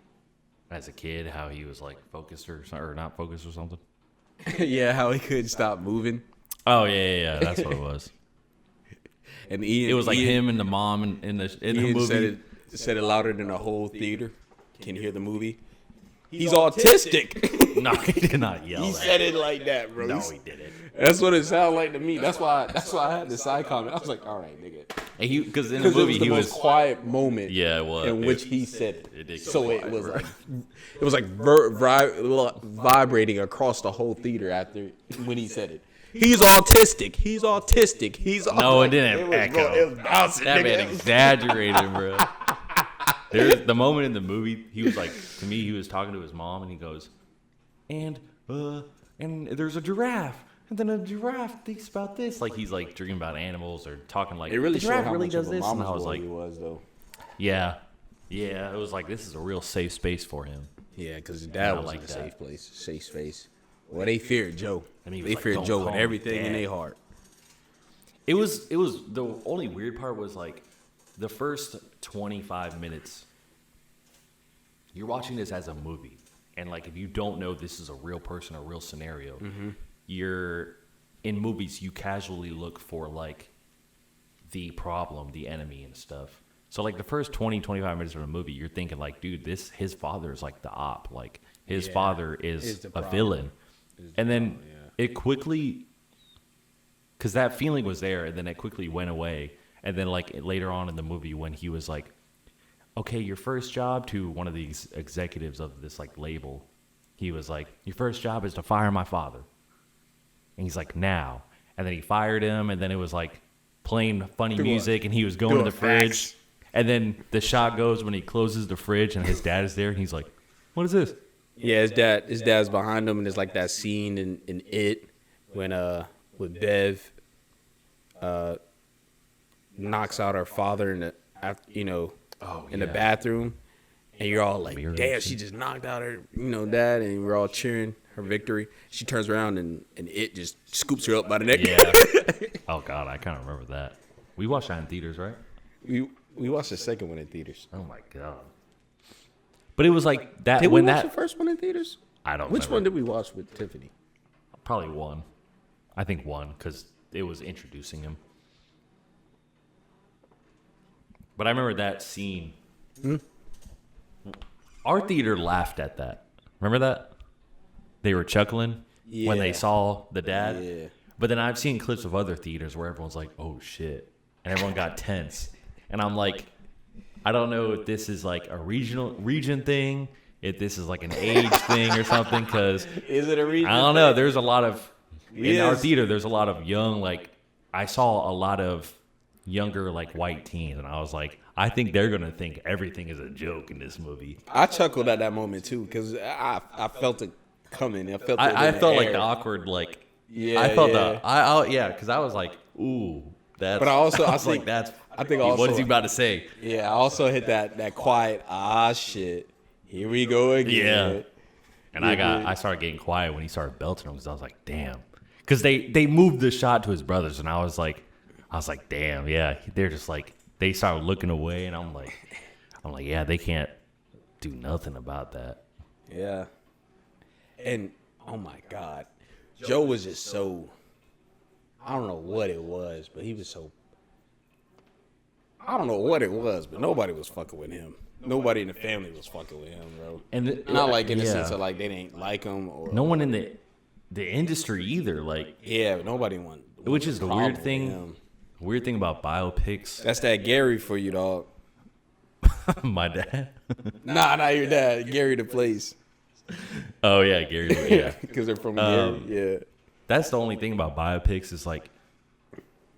as a kid, how he was like focused or not focused or something. Yeah, how he couldn't stop moving. Oh yeah. That's what it was. And Ian, It was like Ian, him and the mom in the Ian movie. said it louder than the whole theater. Can you hear the movie? He's autistic. No, he did not yell. He that. said it like that, bro. No, he didn't. That's what it sounded like to me. That's why I had the side comment. I was like, all right, nigga. And because in the Because it movie was the he most was. quiet moment. Yeah, it was. In which he said it. It did go So quiet, it was bro. like vibrating across the whole theater after when he said it. He's autistic. He's autistic. He's No, it didn't was, echo. bro, it was bouncing, That man nigga. exaggerated, bro. There's the moment in the movie he was like, to me, he was talking to his mom and he goes, and and there's a giraffe. And then a giraffe thinks about this. Like, he's, like, dreaming about animals or talking like, It really the showed giraffe how really much does of a this. And I mama's was boy like, he was, though. yeah. Yeah, it was like, this is a real safe space for him. Yeah, because his dad was like in a that. safe place, safe space. Well, they feared Joe. And he was They like, feared "Don't Joe call with me everything in Dad." their heart. It was the only weird part was like the first 25 minutes. You're watching this as a movie, and like if you don't know this is a real person, a real scenario, you're in movies you casually look for like the problem, the enemy, and stuff. So like the first 20-25 minutes of the movie, you're thinking like, dude, his father is like the op, like his father is the a problem. villain, and then problem, yeah. it quickly. Because that feeling was there, and then it quickly went away. And then, like, later on in the movie, when he was like, okay, your first job to one of these executives of this, like, label, he was like, your first job is to fire my father. And he's like, now. And then he fired him, and then it was, like, playing funny music, and he was going to the fridge. And then the shot goes when he closes the fridge, and his dad is there, and he's like, what is this? Yeah, his dad's behind him, and there's like that scene in It when with Bev knocks out her father in the in the bathroom, and you're all like, Mirror damn, and she shit. just knocked out her dad, and we're all cheering her victory. She turns around and It just scoops her up by the neck. Yeah. Oh, God, I kind of remember that. We watched that in theaters, right? we watched the second one in theaters. Oh, my God. But it was like that Did when we watch that the first one in theaters? I don't Which remember. one did we watch with Tiffany? Probably one. I think one because it was introducing him. But I remember that scene. Our theater laughed at that. Remember that? They were chuckling when they Yeah. saw the dad. Yeah. But then I've seen clips of other theaters where everyone's like, "Oh shit," and everyone got tense. And I'm like, I don't know if this is like a region thing, if this is like an age thing or something. Because Is it a reason? I don't know. There's a lot of in our Yes. theater. There's a lot of young, like I saw a lot of younger, like white teens, and I was like, I think they're gonna think everything is a joke in this movie. I chuckled at that moment too because I felt it coming. I felt it. I in the felt like air. the awkward, like Yeah, I felt yeah. yeah, because I was like, ooh, that's. But I also- I was like, think- that's. I think what also- is he about to say? Yeah, I also hit that quiet. Shit. Here we go again. Yeah. And Yeah, I started getting quiet when he started belting him because I was like, damn. Because they moved the shot to his brothers, and I was like, damn, yeah. They're just like, they started looking away, and I'm like, yeah, they can't do nothing about that. Yeah. And oh my God, Joe was just so. I don't know what it was, but he was so. I don't know what it was, but nobody was fucking with him. Nobody in the family was fucking with him, bro. And Not like in the yeah. sense of like they didn't like him or No one in the industry either. Like, Yeah, nobody wanted. which is the problem weird with thing. him. Weird thing about biopics. That's that Gary for you, dog. My dad. Nah, not your dad. Gary the place. Oh yeah, Gary. Yeah. Because they're from Gary. Yeah. That's the only thing about biopics is like,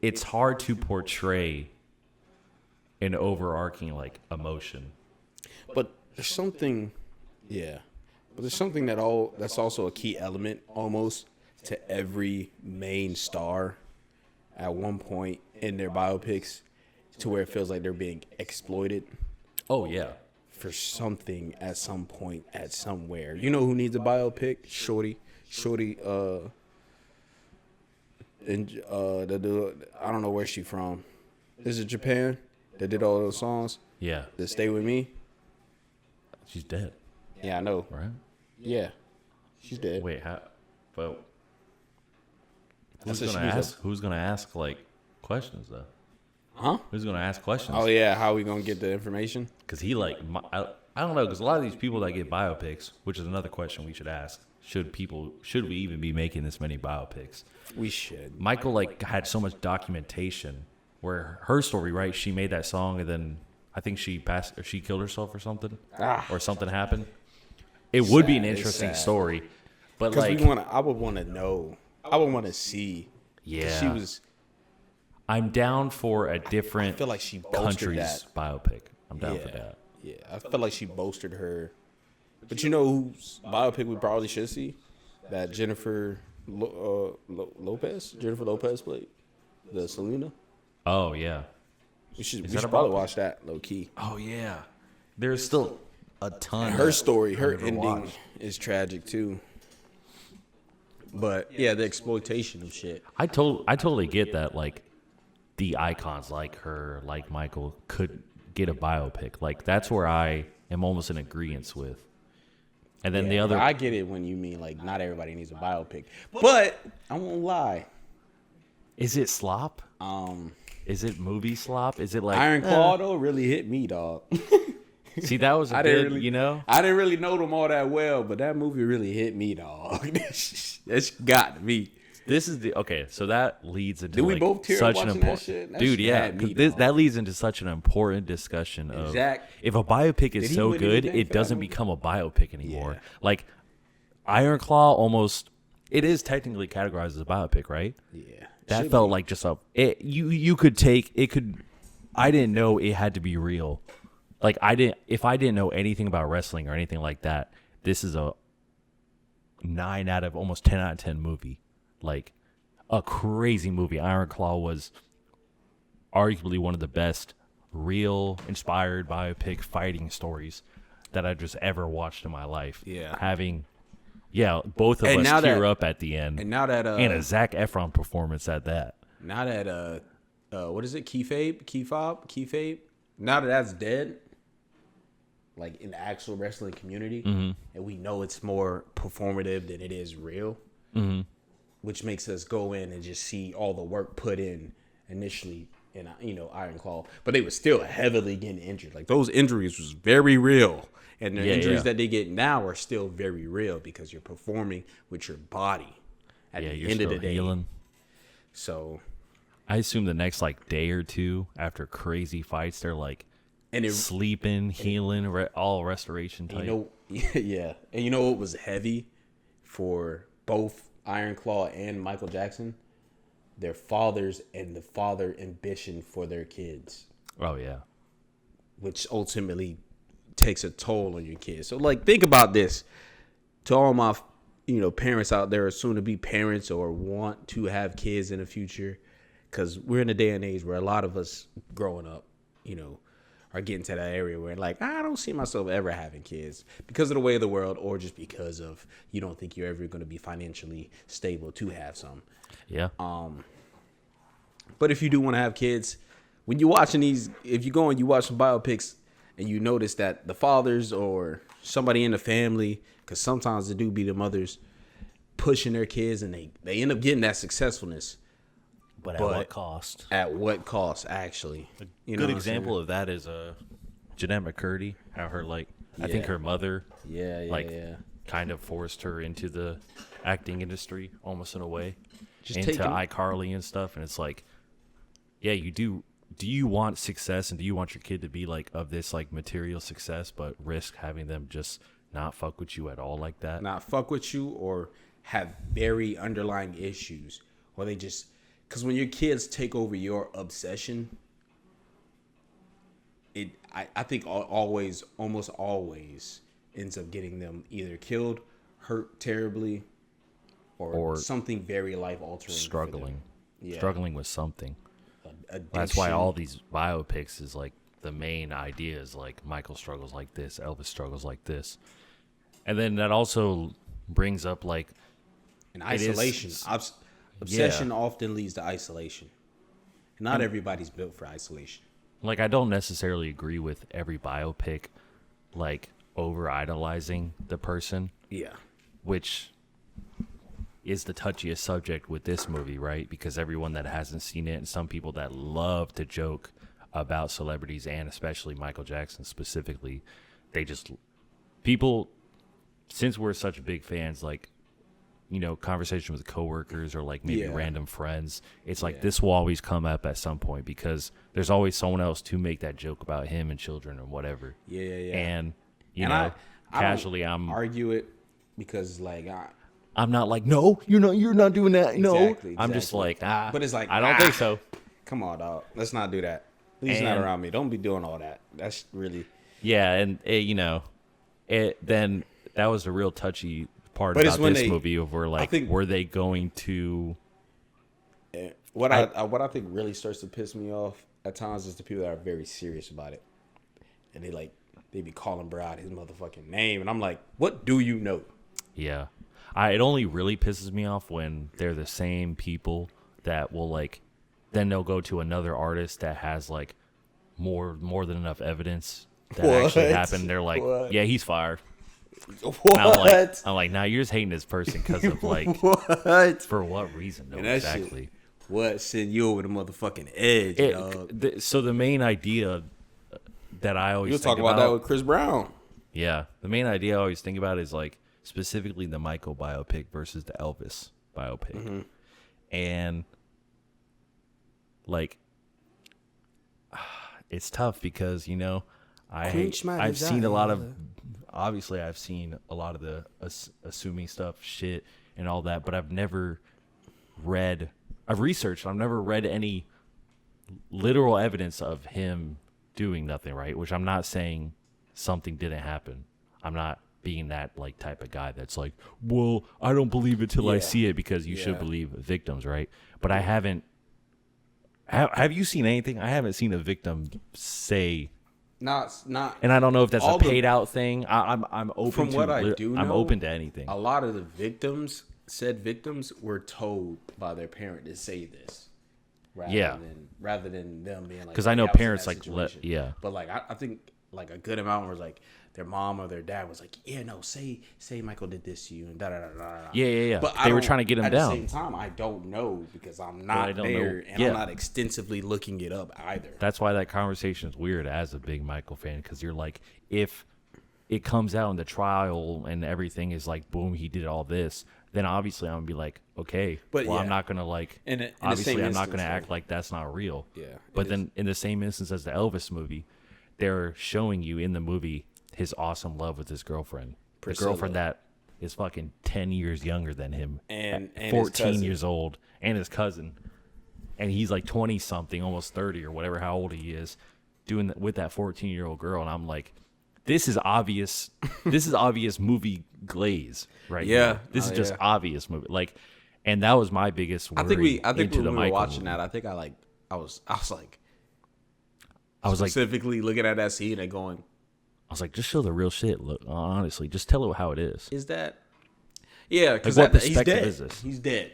it's hard to portray an overarching like emotion. But there's something, yeah. But there's something that's also a key element almost to every main star at one point in their biopics, to where it feels like they're being exploited Oh yeah. for something at some point at somewhere. You know who needs a biopic? Shorty, and I don't know where she from. Is it Japan? That did all those songs. Yeah. That Stay With Me. She's dead, Yeah, I know. right? Yeah, she's dead. Wait, how? But That's who's what gonna she was ask? Who's gonna ask like questions though? Huh? Who's gonna ask questions? Oh yeah, how we gonna get the information? Because he like I don't know, because a lot of these people that get biopics, which is another question we should ask, should we even be making this many biopics? We should. Michael like had so much documentation where her story, right? She made that song and then I think she passed or she killed herself or something, or something happened. It would be an Sad, it's interesting sad. story, but Because like I would want to know. I would want to see. 'Cause yeah, she was. I'm down for a different I feel like she bolstered country's that. biopic. I'm down Yeah, for that. yeah. I feel like she bolstered her. But you know whose biopic we probably should see? that Jennifer Lopez played the Selena. Oh yeah. We should that probably about- watch that low key. Oh yeah. There's still a ton. Her story, her never ending watched. is tragic too. But yeah, the exploitation of shit. I totally get that. Like the icons like her, like Michael, could get a biopic. Like that's where I am almost in agreement with. And then the other, I get it when you mean like not everybody needs a biopic, but I won't lie. is it slop? Is it movie slop? Is it like Iron Claw though really hit me, dog. See, that was a I good, didn't really, you know. I didn't really know them all that well, but that movie really hit me, dog. That's got me. This is the okay. So that leads into Did we like both tear up such an watching important that shit? That dude. shit Yeah, had me, 'cause dog. that leads into such an important discussion of Exact- if a biopic is Did he so win good, anything it for that doesn't movie? become a biopic anymore. Yeah. Like Iron Claw, almost it is technically categorized as a biopic, right? Yeah, That should felt be. like just a you could take it could. I didn't know it had to be real. Like if I didn't know anything about wrestling or anything like that, this is a 9 out of almost 10 out of 10 movie. Like a crazy movie. Iron Claw was arguably one of the best real inspired biopic fighting stories that I just ever watched in my life. Yeah. Both of And us now tear that- up at the end. And now that And a Zac Efron performance at that. now that what is it? Kayfabe? Now that that's dead, like in the actual wrestling community, and we know it's more performative than it is real, which makes us go in and just see all the work put in initially in Iron Claw, but they were still heavily getting injured. Like those injuries was very real, and the injuries that they get now are still very real because you're performing with your body at the You're end of still the day. healing. So I assume the next like day or two after crazy fights, they're like and it, sleeping, healing, all restoration type. yeah, and you know what was heavy for both Iron Claw and Michael Jackson? Their fathers and the father ambition for their kids, Oh yeah, which ultimately takes a toll on your kids. So like think about this. To all my parents out there, or soon to be parents, or want to have kids in the future, because we're in a day and age where a lot of us growing up, are getting to that area where like I don't see myself ever having kids because of the way of the world, or just because of you don't think you're ever going to be financially stable to have some. yeah. But if you do want to have kids, when you're watching these, if you go and you watch some biopics and you notice that the fathers or somebody in the family, because sometimes it do be the mothers pushing their kids and they end up getting that successfulness. But at what cost? At what cost, actually? Good example of that is Jeanette McCurdy. How her I think her mother kind of forced her into the acting industry almost in a way, into iCarly and stuff. And it's like, yeah, you do. Do you want success and do you want your kid to be like of this like material success, but risk having them just not fuck with you at all like that? Not fuck with you or have very underlying issues, or they just. Because when your kids take over your obsession, I think almost always ends up getting them either killed, hurt terribly, or something very life altering. Struggling with something. Addiction. That's why all these biopics is like the main idea is like Michael struggles like this, Elvis struggles like this, and then that also brings up like an isolation. Obsession often leads to isolation. Not everybody's built for isolation. Like, I don't necessarily agree with every biopic, like, over-idolizing the person. Yeah. Which is the touchiest subject with this movie, right? Because everyone that hasn't seen it, and some people that love to joke about celebrities, and especially Michael Jackson specifically, people, since we're such big fans, like, conversation with coworkers or like maybe random friends, it's like this will always come up at some point because there's always someone else to make that joke about him and children or whatever. And casually I'm argue it because like I'm not like, no, you're not doing that. Exactly, I'm just like, but it's like I don't think so. Come on, dog. Let's not do that. At least not around me. Don't be doing all that. That's really and then that was a real touchy part But it's about when this they- movie of where like think- were they going to What I think really starts to piss me off at times is the people that are very serious about it, and they be calling bro out his motherfucking name, and I'm like, what do you know? Yeah. It only really pisses me off when they're the same people that will like, then they'll go to another artist that has like more than enough evidence that actually What? happened. They're like, What? yeah, he's fired. What? And I'm like, nah, you're just hating this person because of like, What? for what reason? No, And that shit- exactly. What send you over the motherfucking edge, dog? So the main idea that I always You were think talking about that with Chris Brown. yeah, the main idea I always think about is like specifically the Michael biopic versus the Elvis biopic, Mm-hmm. and like it's tough because I've seen a lot of obviously I've seen a lot of the assuming stuff shit and all that, but I've researched, I've never read any literal evidence of him doing nothing, right? Which I'm not saying something didn't happen. I'm not being that like type of guy that's like, well, I don't believe it till I Yeah. see it, because you should Yeah. believe victims, right? But I haven't. Have you seen anything? I haven't seen a victim say, Not. and I don't know if that's All a the- paid out thing. I'm open From to what I do I'm know, open to anything. A lot of the victims were told by their parent to say this. Rather than them being like, 'Cause I know "Yeah, was in parents, that like, situation." yeah. But like I think like a good amount was like their mom or their dad was like, yeah, no, say Michael did this to you and da da da da da. Yeah. But They were don't- trying to get him at down. the same time, I don't know because I'm I not don't there know. and Yeah. I'm not extensively looking it up either. That's why that conversation is weird as a big Michael fan, because you're like, if it comes out in the trial and everything is like, boom, he did all this, then obviously I'm gonna be like, okay, But well, yeah. I'm not gonna like, In the obviously same I'm not gonna instance, act like that's not real. Yeah, But it then in the same instance as the Elvis movie, they're showing you in the movie his awesome love with his girlfriend, Priscilla. the girlfriend that is fucking 10 years younger than him, And his 14 cousin. years old, and his cousin, and he's like 20 something, almost 30 or whatever, how old he is, doing that with that 14-year-old girl. And I'm like, this is obvious. This is obvious movie glaze, right? Yeah. here. This Oh, is just yeah. obvious movie. Like, and that was my biggest worry. I think into when the we were Michael watching movie. that, I think I was like I was like, specifically looking at that scene and going, just show the real shit. Look, honestly, just tell it how it is. is that? Yeah, because Like, what he's perspective dead. is this? He's dead.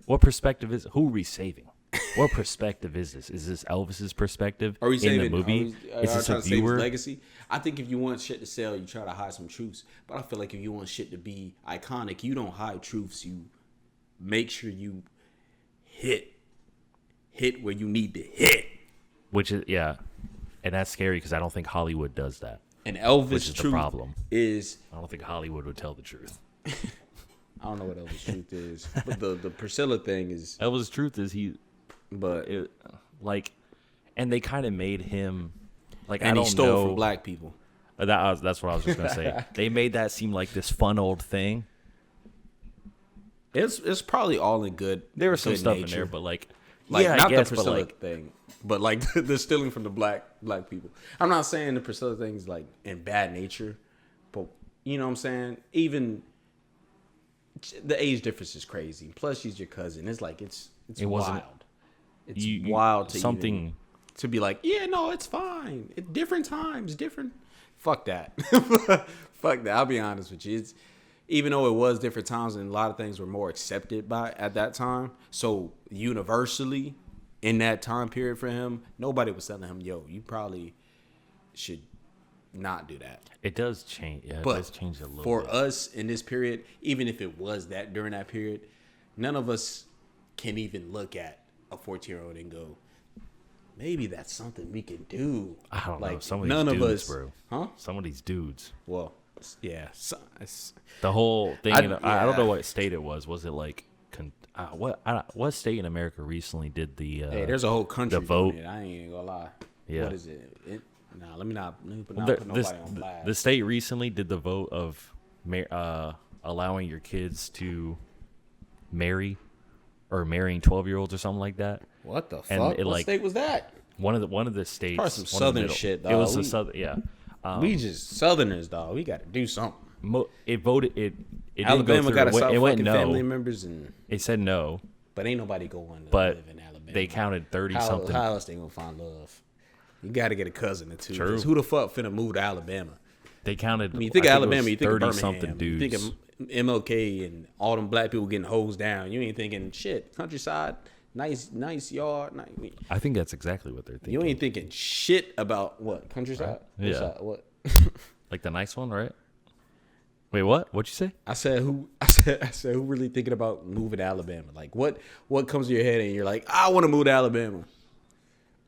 What perspective is? Who are we saving? What perspective is this? Is this Elvis's perspective Are we in saving the movie? Are Is we this trying a to save his viewer? legacy? I think if you want shit to sell, you try to hide some truths. But I feel like if you want shit to be iconic, you don't hide truths. You make sure you hit where you need to hit. Which is and that's scary because I don't think Hollywood does that. And Elvis' Which is the truth problem. is, I don't think Hollywood would tell the truth. I don't know what Elvis' truth is, but the Priscilla thing is, Elvis' truth is but and they kind of made him like, I and don't he stole know. from black people. That's what I was just gonna say. They made that seem like this fun old thing. It's probably all in good. There was some good stuff nature. in there, but like Like yeah, not I guess, the but Priscilla like thing, but like the stealing from the black people. I'm not saying the Priscilla thing is like in bad nature, but you know what I'm saying. Even the age difference is crazy. Plus, she's your cousin. It's like it's It wasn't- wild. It's wild to something. even, to be like, yeah, no, it's fine. It's different times, different. Fuck that. Fuck that. I'll be honest with you. It's even though it was different times and a lot of things were more accepted by at that time. So universally, in that time period for him, nobody was telling him, "Yo, you probably should not do that." It does change. Yeah, it But does change a little for bit. us in this period, even if it was that during that period, none of us can even look at a 14-year-old and go, maybe that's something we can do. I don't know. Like, Some of these none dudes, of us, bro. huh? Some of these dudes. Well, yeah. The whole thing. I- I don't yeah. know what state it was. Was it like what state in America recently did the? Hey, there's a whole country the vote. doing it. I ain't gonna lie. Yeah. What is it? Nah, let me not put the, nobody this- on blast. the state recently did the vote of allowing your kids to marry or marrying 12-year-olds or something like that. What the and fuck? it, What like- state was that? One of the states. Probably some one of the southern middle- shit, It was dog. the southern. Yeah. We just Southerners, dog. We got to do something. it voted it. It Alabama didn't go got to through. stop It went fucking no. family members, and It said no, but ain't nobody going to but live in Alabama. they counted 30 something. How else they gonna find love? You got to get a cousin or two. True. 'Cause who the fuck finna move to Alabama? They counted. I mean, you think of think it Alabama, was you think of 30 Birmingham, something you dudes. think of MLK and all them black people getting hosed down. You ain't thinking shit. Countryside, nice yard. I think that's exactly what they're thinking. You ain't thinking shit about what countryside. Right. Yeah. What? Like the nice one, right? Wait, what? What'd you say? I said who who really thinking about moving to Alabama? Like what comes to your head and you're like, I want to move to Alabama.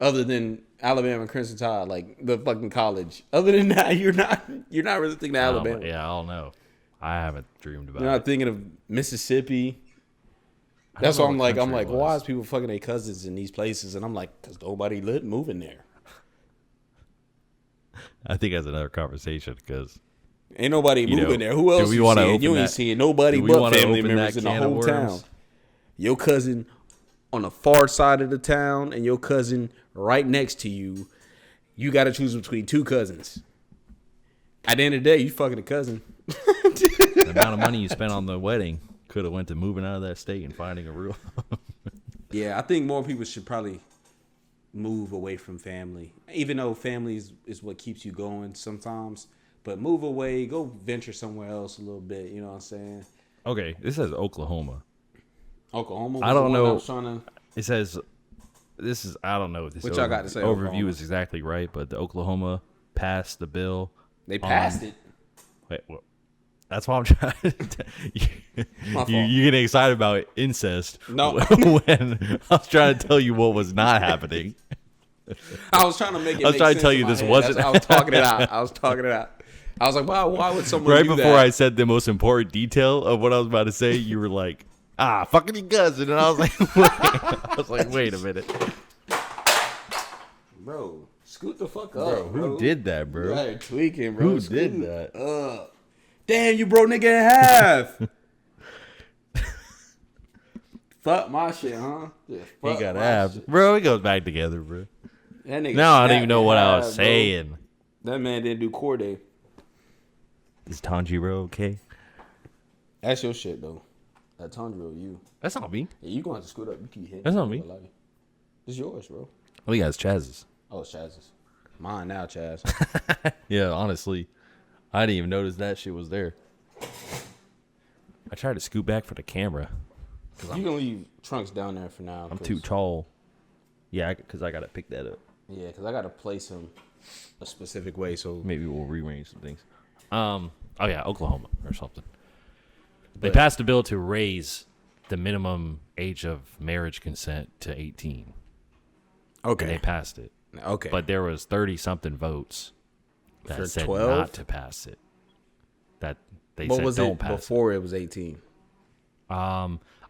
Other than Alabama Crimson Tide, like the fucking college. Other than that, you're not really thinking of Alabama. Yeah, I don't know. I haven't dreamed about You're it. not thinking of Mississippi. I don't That's know why I'm what like, country it why was. is people fucking their cousins in these places? And I'm like, because nobody moving there. I think that's another conversation because Ain't nobody You know, moving there. Who else do we you wanna seeing? open You ain't that- seeing nobody do we but wanna family open members that in the can of whole town. worms? Your cousin on the far side of the town and your cousin right next to you. You got to choose between two cousins. At the end of the day, you fucking a cousin. the amount of money you spent on the wedding could have went to moving out of that state and finding a real. Yeah, I think more people should probably move away from family. Even though family is what keeps you going sometimes. But move away, go venture somewhere else a little bit. You know what I'm saying? Okay, this says Oklahoma. Oklahoma was I don't the one know. I was trying to... It says this is I don't know if this What y'all got to say, overview Oklahoma? is exactly right, but the Oklahoma passed the bill. They passed it. Wait, well, that's why I'm trying. My fault. You getting excited about incest? No. when I was trying to tell you what was not happening. I was trying to make it. I was make trying to sense tell in you my this head. wasn't- I was talking it out. I was like, why would someone Right do before that? I said the most important detail of what I was about to say, you were like, fucking your cousin. And I was like, wait a minute. Bro, scoot the fuck up, bro. Who did that, bro? You're tweaking, bro. Who Scoot. did that? Damn, you broke nigga in half. Fuck my shit, huh? Yeah, He fuck got my abs. shit. Bro, it goes back together, bro. That nigga Now I don't snapped even know in what I half, was bro. saying. That man didn't do core day. Is Tanjiro okay? That's your shit, though. That Tanjiro, you. That's not me. Yeah, you gonna have to scoot up. You keep hitting. That's not me. It's yours, bro. Oh, yeah, it's Chaz's. Oh, it's Chaz's. Mine now, Chaz. Yeah, honestly, I didn't even notice that shit was there. I tried to scoot back for the camera. You can leave Trunks down there for now. I'm too tall. Yeah, because I got to pick that up. Yeah, because I got to place him a specific way. So Maybe we'll rearrange some things. Oh, yeah, Oklahoma or something. They But- passed a bill to raise the minimum age of marriage consent to 18. okay, And they passed it. okay, But there was 30-something votes that For said 12? not to pass it. That they what said was don't it pass before it was 18? it.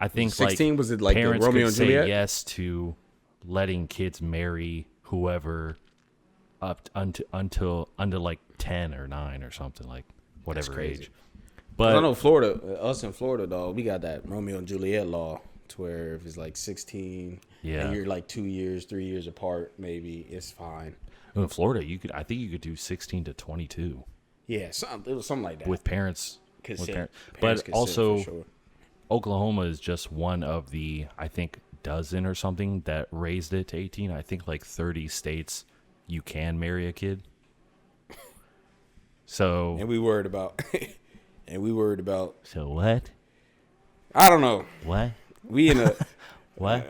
I think 16 like was it like the parents Romeo could and say Juliet? yes to letting kids marry whoever up until like 10 or 9 or something, like whatever crazy. age. I But know Florida, us in Florida, dog, we got that Romeo and Juliet law to where if it's like 16, Yeah. and you're like 2 years, 3 years apart, maybe it's fine. in Florida, I think you could do 16 to 22 Yeah, it was something like that. with parents. Consent. But Parents consent, also, for sure. Oklahoma is just one of the, I think, dozen or something that raised it to 18. I think like 30 states you can marry a kid. So, And we worried about, so what? I don't know. What? We in a, What?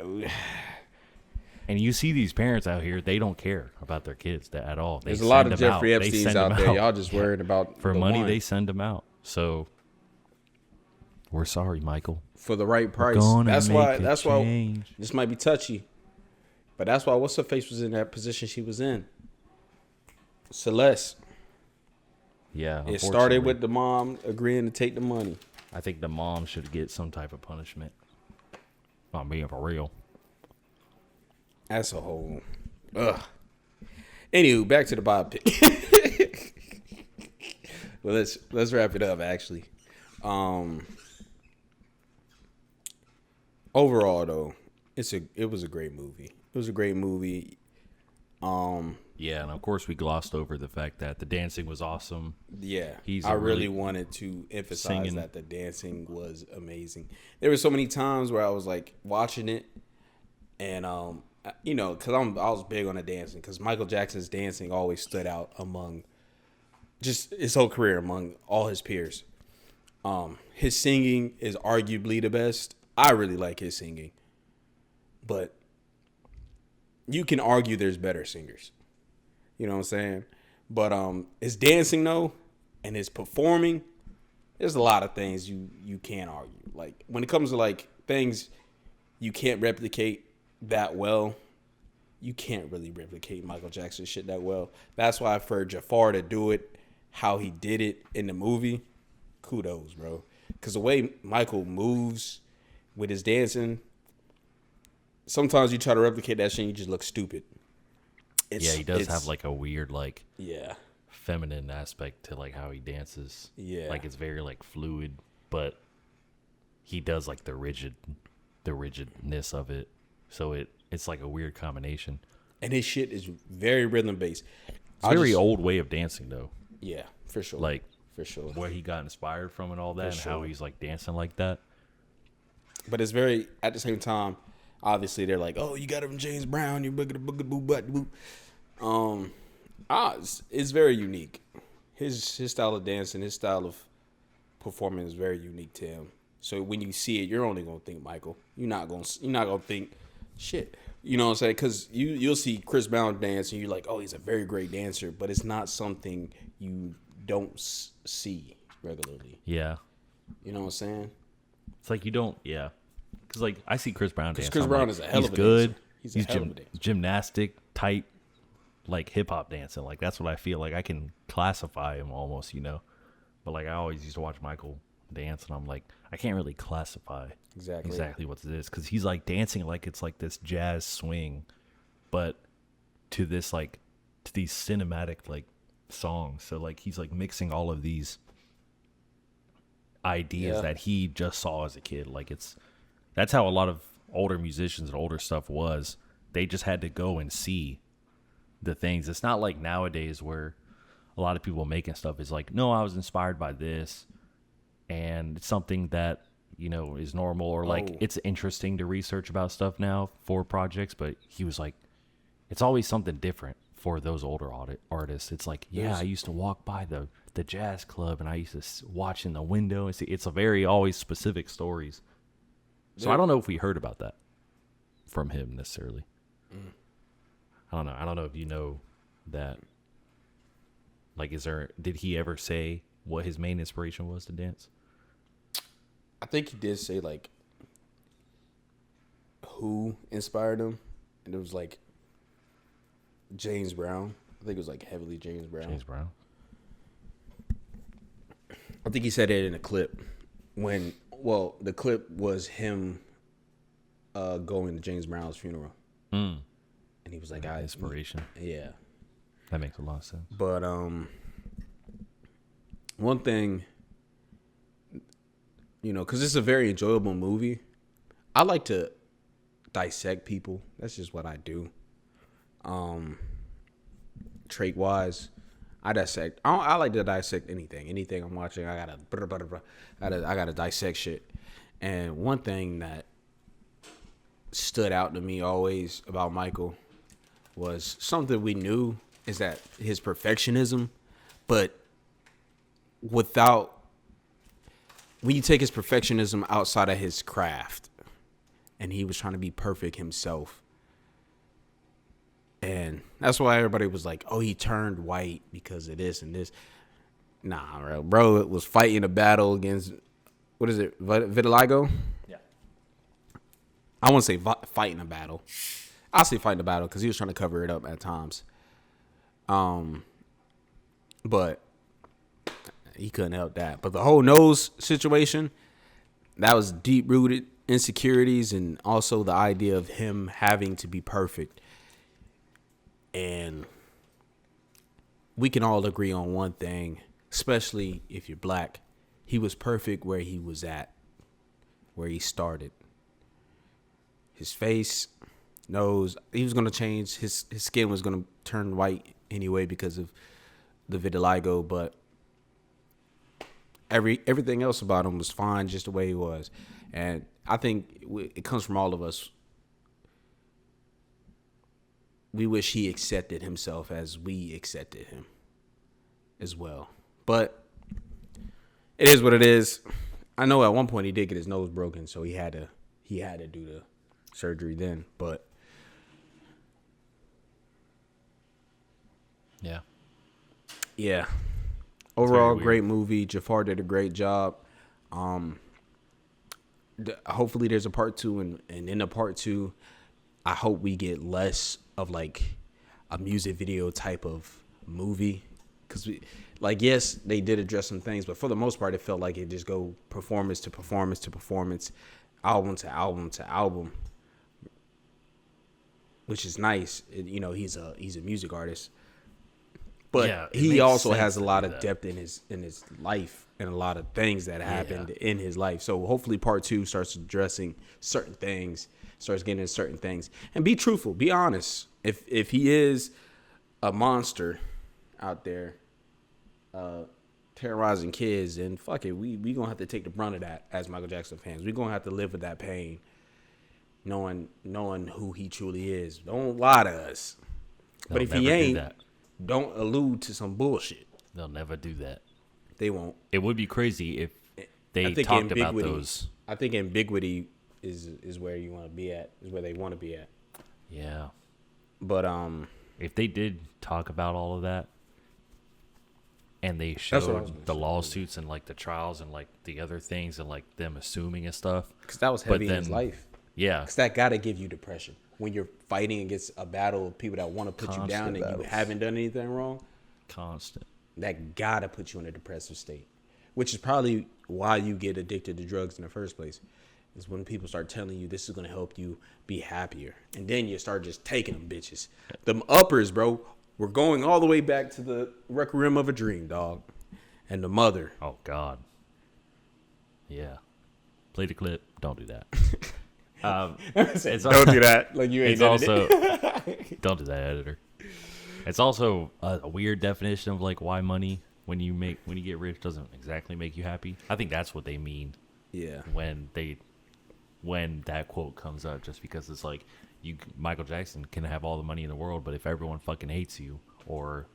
And you see these parents out here, they don't care about their kids at all. They there's a lot send of them Jeffrey out. They Epsteins send out them there. out. Y'all just worried about For the money, one. they send them out. So, we're sorry, Michael. For the right price. Gonna That's make why. a That's why. change. This might be touchy, but that's why. What's her face was in that position she was in. Celeste. Yeah, It started unfortunately. with the mom agreeing to take the money. I think the mom should get some type of punishment. Not being for real. That's a whole. Ugh. Anywho, back to the biopic. Well, let's wrap it up. Actually, overall though, it was a great movie. It was a great movie. Yeah, and of course we glossed over the fact that the dancing was awesome. Yeah, He's I a really really wanted to emphasize singing- that the dancing was amazing. There were so many times where I was like watching it, and you know, because I was big on the dancing, because Michael Jackson's dancing always stood out among just his whole career among all his peers. His singing is arguably the best. I really like his singing, but you can argue there's better singers. You know what I'm saying? But his dancing though, and his performing, there's a lot of things you can't argue. Like when it comes to like things you can't replicate that well, you can't really replicate Michael Jackson shit that well. That's why for Jafar to do it how he did it in the movie, kudos, bro. Because the way Michael moves with his dancing, sometimes you try to replicate that shit and you just look stupid. Yeah, he does have like a weird like yeah, feminine aspect to like how he dances. Yeah. Like it's very like fluid, but he does like the rigidness of it. So it's like a weird combination. and his shit is very rhythm based. It's a very old way of dancing though. Yeah, for sure. Like for sure. where he got inspired from and all that, and sure. how he's like dancing like that. But it's very at the same time. Obviously, they're like, "Oh, you got it from James Brown. You boogada boogada boo butt boo." It's very unique. His style of dancing, his style of performing is very unique to him. So when you see it, you're only gonna think Michael. You're not gonna think shit. You know what I'm saying? Because you'll see Chris Brown dance and you're like, "Oh, he's a very great dancer," but it's not something you don't see regularly. Yeah. You know what I'm saying? It's like you don't, yeah. Because like I see Chris Brown dance. Chris I'm Brown like, is a hell of a good. dancer. He's a hell of a dancer. Gymnastic type, like hip hop dancing. Like that's what I feel like. I can classify him almost, you know. But like I always used to watch Michael dance, and I'm like, I can't really classify exactly what it is, because he's like dancing like it's like this jazz swing, but to this like to these cinematic like songs. So like he's like mixing all of these ideas that he just saw as a kid. Like that's how a lot of older musicians and older stuff was. They just had to go and see the things. It's not like nowadays where a lot of people making stuff is like, no, I was inspired by this, and it's something that, you know, is normal, or like it's interesting to research about stuff now for projects. But he was like, it's always something different for those older artists. It's like, yeah, I used to walk by the jazz club and I used to watch in the window and see. It's a very always specific stories. So I don't know if we heard about that from him necessarily. I don't know. I don't know if you know that. Like, did he ever say what his main inspiration was to dance? I think he did say like who inspired him, and it was like James Brown. I think it was like heavily James Brown. James Brown. I think he said it in a clip the clip was him going to James Brown's funeral. And he was like, Inspiration. Yeah. That makes a lot of sense. But one thing, you know, because it's a very enjoyable movie, I like to dissect people. That's just what I do. Trait wise, I dissect. I like to dissect anything. Anything I'm watching, I gotta dissect shit. And one thing that stood out to me always about Michael was something we knew, is that his perfectionism, but when you take his perfectionism outside of his craft, and he was trying to be perfect himself. And that's why everybody was like, oh, he turned white because of this and this. Nah, bro, it was fighting a battle against, what is it, vitiligo? Yeah. I won't say fighting a battle. I'll say fighting a battle because he was trying to cover it up at times. But he couldn't help that. But the whole nose situation, that was deep-rooted insecurities, and also the idea of him having to be perfect. And we can all agree on one thing, especially if you're black. He was perfect where he was at, where he started. His face, nose. He was gonna change his skin was gonna turn white anyway because of the vitiligo, but everything else about him was fine just the way he was. And I think it comes from all of us. We wish he accepted himself as we accepted him as well. But it is what it is. I know at one point he did get his nose broken, so he had to do the surgery then. But yeah. Overall, great movie. Jafar did a great job. Hopefully there's a part 2, and in the part 2, I hope we get less of like a music video type of movie. Because yes, they did address some things, but for the most part, it felt like it just go performance to performance to performance, album to album to album, which is nice. He's a music artist, but he also has a lot of depth in his life and a lot of things that happened in his life. So hopefully part 2 starts addressing certain things, starts getting into certain things, and be truthful, be honest. If he is a monster out there terrorizing kids, and fuck it, we gonna have to take the brunt of that as Michael Jackson fans. We gonna have to live with that pain, knowing who he truly is. Don't lie to us. But if he ain't, don't allude to some bullshit. They'll never do that. They won't. It would be crazy if they talked about those. I think ambiguity is where you want to be at. Is where they want to be at. Yeah. But if they did talk about all of that, and they showed the lawsuits and like the trials and like the other things and like them assuming and stuff, because that was heavy in his life. Yeah, because that gotta give you depression when you're fighting against a battle of people that want to put you down and you haven't done anything wrong. Constant. That gotta put you in a depressive state, which is probably why you get addicted to drugs in the first place. Is when people start telling you this is gonna help you be happier, and then you start just taking them bitches. Them uppers, bro. We're going all the way back to the Requiem of a Dream, dog, and the mother. Oh God. Yeah. Play the clip. Don't do that. Don't do that. Like you ain't also. Don't do that, editor. It's also a weird definition of like why money when you get rich doesn't exactly make you happy. I think that's what they mean. Yeah. When that quote comes up, just because it's like Michael Jackson can have all the money in the world, but if everyone fucking hates you or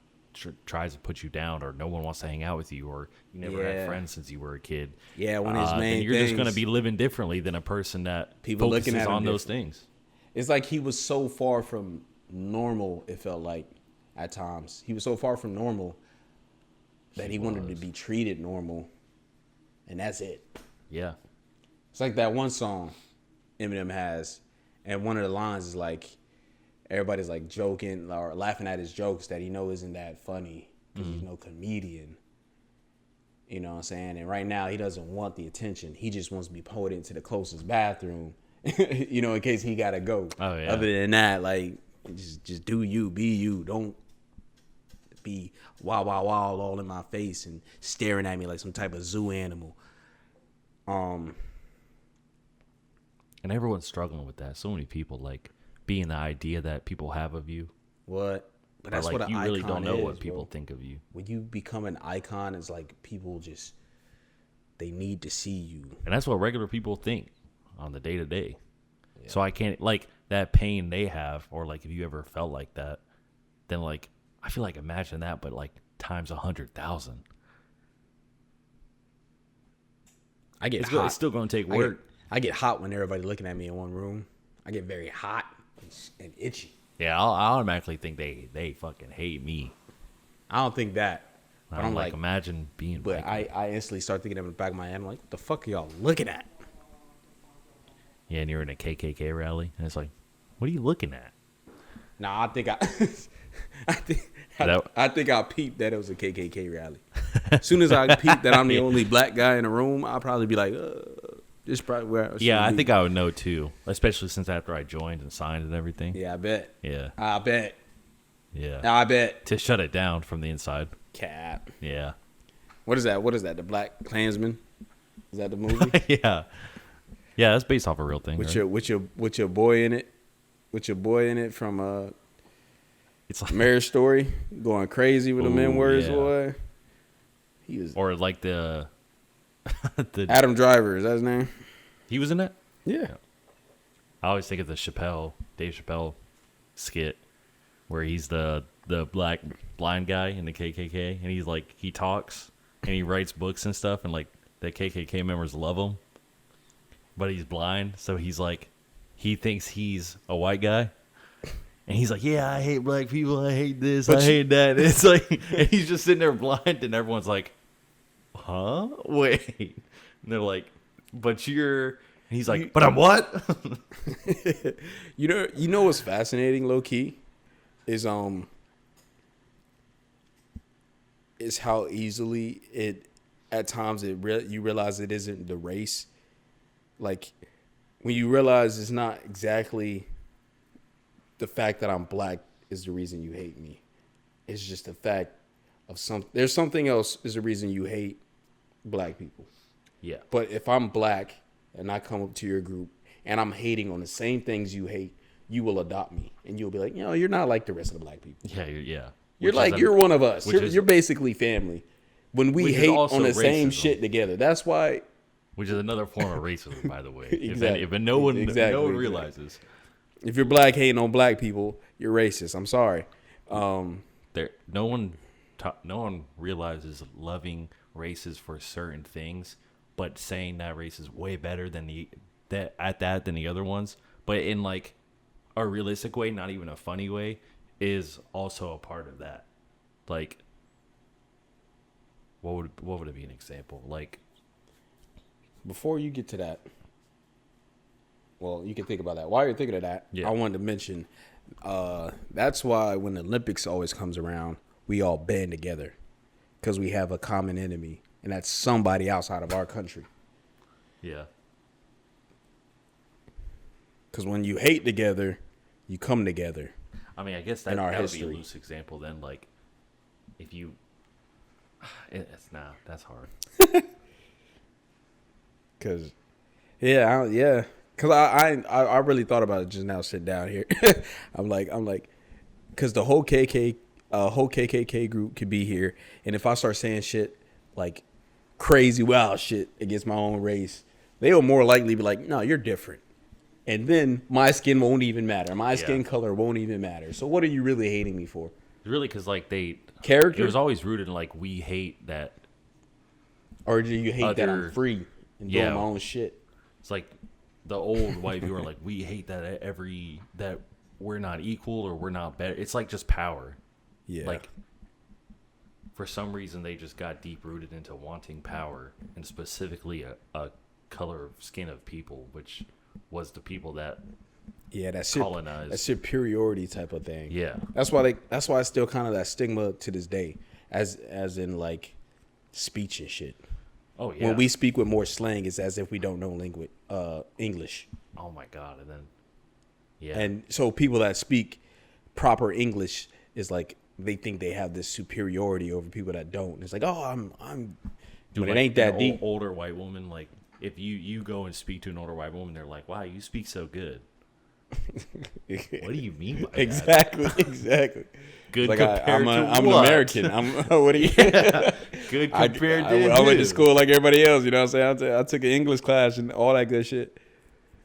tries to put you down, or no one wants to hang out with you, or you never had friends since you were a kid, when his main then you're just going to be living differently than a person that people focuses looking at on those things. It's like he was so far from normal. It felt like at times he was so far from normal that he wanted to be treated normal, and that's it. Yeah, it's like that one song Eminem has. And one of the lines is like, everybody's like joking or laughing at his jokes that he know isn't that funny because he's no comedian. You know what I'm saying? And right now he doesn't want the attention. He just wants to be pulled into the closest bathroom, in case he got to go. Oh, yeah. Other than that, like, just do you, be you. Don't be wow, wow, wow all in my face and staring at me like some type of zoo animal. And everyone's struggling with that. So many people like being the idea that people have of you. What? But that's like, what you really don't know is, what people bro. think of you. When you become an icon, it's like people they need to see you. And that's what regular people think on the day to day. So I can't, like, that pain they have, or like if you ever felt like that, then like I feel like imagine that, but like times 100,000. It's still going to take work. I get hot when everybody looking at me in one room. I get very hot and itchy. Yeah, I automatically think they fucking hate me. I don't think that. But I'm like, imagine being. But like, I instantly start thinking in the back of my head, I'm like, what the fuck are y'all looking at? Yeah, and you're in a KKK rally, and it's like, what are you looking at? Nah, I think I peeped that it was a KKK rally. As soon as I peeped that I'm the only black guy in the room, I'll probably be like, this probably where I should I be. think I would know too, especially since after I joined and signed and everything. Yeah, I bet. Yeah. I bet. Yeah. I bet. To shut it down from the inside. Cap. Yeah. What is that? The Black Klansman? Is that the movie? Yeah. Yeah, that's based off a real thing. With right? your boy in it. with your boy in it from It's like Marriage Story, going crazy with the N words, yeah. boy. He was or like the Adam Driver. Is that his name? he was in that. Yeah. I always think of the Dave Chappelle skit where he's the black blind guy in the KKK, and he's like he talks and he writes books and stuff, and like the KKK members love him, but he's blind, so he's like he thinks he's a white guy. And he's like, yeah, I hate black people. I hate this. I hate that. And it's like, and he's just sitting there blind, and everyone's like, huh? Wait. And they're like, but you're. And he's like, but I'm what? You know what's fascinating, low key, is how easily it at times you realize it isn't the race. Like when you realize it's not exactly the fact that I'm black is the reason you hate me. It's just the fact of there's something else is the reason you hate black people. Yeah. But if I'm black and I come up to your group and I'm hating on the same things you hate, you will adopt me and you'll be like, you're not like the rest of the black people. Yeah, yeah. You're one of us. You're basically family. When we hate on the same shit together, that's why. Which is another form of racism, by the way. Exactly. If no one realizes. If you're black hating on black people, you're racist. I'm sorry. No one realizes loving races for certain things, but saying that race is way better than than the other ones, but in like a realistic way, not even a funny way, is also a part of that. Like, what would it be an example? Like, before you get to that. Well, you can think about that. While you're thinking of that, I wanted to mention that's why when the Olympics always comes around, we all band together because we have a common enemy, and that's somebody outside of our country. Yeah. Because when you hate together, you come together. I mean, I guess that would be a loose example then. Like, if you... that's hard. Because, Because I really thought about it just now sitting down here. I'm like, because the whole KKK group could be here, and if I start saying shit like crazy wild shit against my own race, they will more likely be like, no, you're different, and then my skin won't even matter. My skin color won't even matter. So what are you really hating me for? Really, because like character. It was always rooted in like we hate that, or do you hate that I'm free and doing my own shit? It's like. The old white people are like, we hate that that we're not equal or we're not better. It's like just power. Yeah. Like, for some reason, they just got deep rooted into wanting power, and specifically a color of skin of people, which was the people that colonized. That superiority type of thing. Yeah. That's why it's still kind of that stigma to this day, as in like speech and shit. Oh yeah. When we speak with more slang, it's as if we don't know English. Oh my god! And then, and so people that speak proper English is like they think they have this superiority over people that don't. It's like, oh, I'm. But it ain't that deep. Older white woman, like if you go and speak to an older white woman, they're like, wow, you speak so good. What do you mean by exactly, that? Exactly. Good like I'm an American. What do you? Good compared to I went to school like everybody else. You know what I'm saying? I took an English class and all that good shit.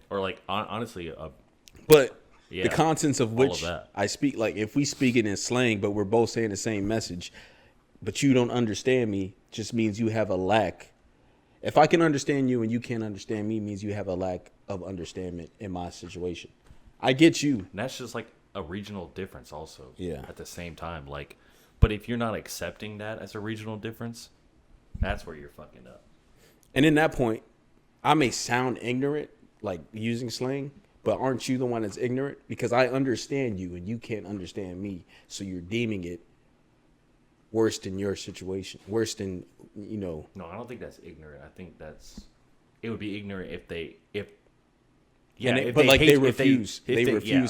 Or like honestly, but the contents of which of I speak, like if we speak it in slang, but we're both saying the same message, but you don't understand me, just means you have a lack. If I can understand you and you can't understand me, means you have a lack of understanding in my situation. I get you. And that's just like a regional difference also. Yeah. At the same time. Like, but if you're not accepting that as a regional difference, that's where you're fucking up. And in that point, I may sound ignorant, like using slang, but aren't you the one that's ignorant? Because I understand you and you can't understand me. So you're deeming it worse than your situation. Worse than, No, I don't think that's ignorant. I think it would be ignorant if they refuse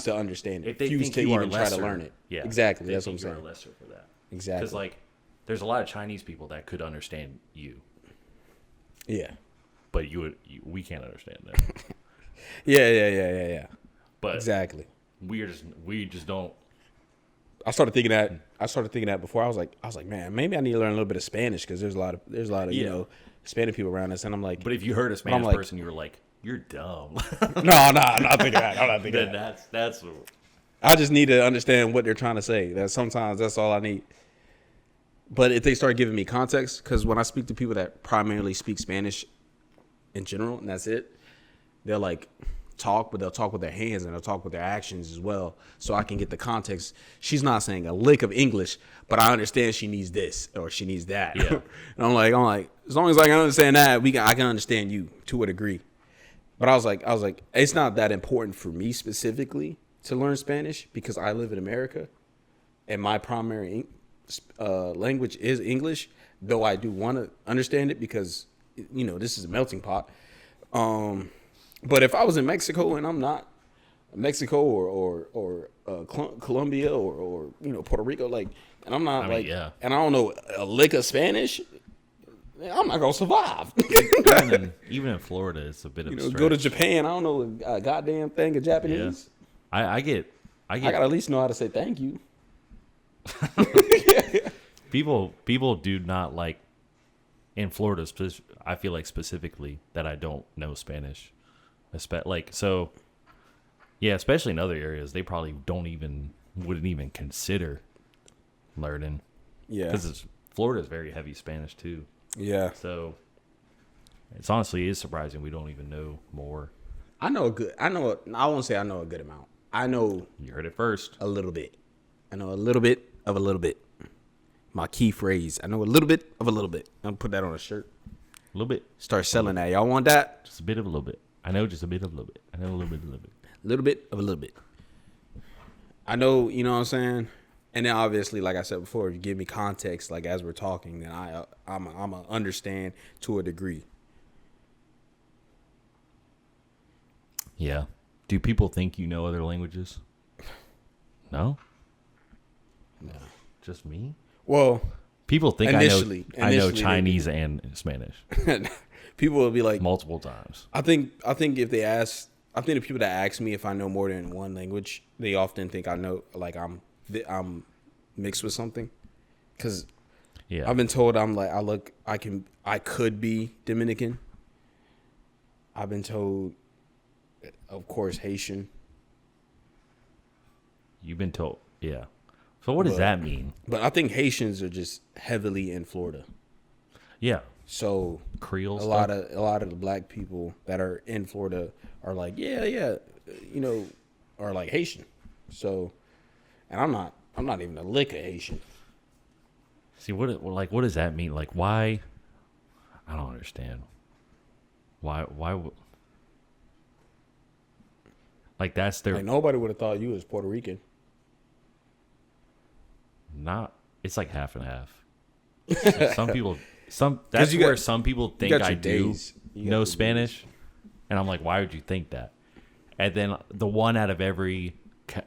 to understand it. If they refuse think to you even are lesser, try to learn it. Yeah, exactly. That's what I'm saying. You are lesser for that. Exactly. Because like, there's a lot of Chinese people that could understand you. Yeah. But we can't understand them. Yeah. But exactly. we just don't. I started thinking that before. I was like, man, maybe I need to learn a little bit of Spanish because there's a lot of you know, Hispanic people around us, and I'm like, But if you heard a Spanish person, you were like, you're dumb. no, I'm not thinking that. I'm not thinking Then that. that's I just need to understand what they're trying to say. Sometimes that's all I need. But if they start giving me context, because when I speak to people that primarily speak Spanish in general, and that's it, they'll like talk, but they'll talk with their hands and they'll talk with their actions as well, so I can get the context. She's not saying a lick of English, but I understand she needs this or she needs that. Yeah. And I'm like, as long as I can understand that, I can understand you to a degree. But I was like, it's not that important for me specifically to learn Spanish because I live in America, and my primary language is English. Though I do want to understand it because, you know, this is a melting pot. But if I was in Mexico and I'm not Mexico or Colombia or you know, Puerto Rico, like, and I'm not and I don't know a lick of Spanish, I'm not gonna survive. even in Florida, it's a bit of a stretch. Go to Japan, I don't know a goddamn thing of Japanese. Yeah. I gotta at least know how to say thank you. People do not like in Florida. I feel like specifically that I don't know Spanish. So, yeah, especially in other areas, they probably wouldn't even consider learning. Yeah, because Florida is very heavy Spanish too. Yeah, so it's honestly is surprising we don't even know more. I won't say I know a good amount. I know you heard it first. A little bit. I know a little bit of a little bit. My key phrase. I know a little bit of a little bit. I'm gonna put that on a shirt. A little bit. Start selling that. Y'all want that? Just a bit of a little bit. I know just a bit of a little bit. I know a little bit of a little bit. A little bit of a little bit. I know, you know what I'm saying? And then obviously, like I said before, if you give me context, like as we're talking, then I'm a understand to a degree. Yeah. Do people think you know other languages? No? No. Just me? Well, people think initially, I know Chinese and Spanish. People will be like multiple times. I think if they ask, I think the people that ask me if I know more than one language, they often think I know, like I'm mixed with something. Because I've been told I could be Dominican. I've been told, of course, Haitian. You've been told, yeah. So what does that mean? But I think Haitians are just heavily in Florida. Yeah. So Creole a lot of the black people that are in Florida are like, yeah, you know, are like Haitian. So, and I'm not even a lick of Haitian. See, what does that mean? Like, why? I don't understand. Why? Like, that's their. Like, nobody would have thought you was Puerto Rican. It's like half and half. Some people. That's where some people think I do know Spanish, and I'm like, why would you think that? And then the one out of every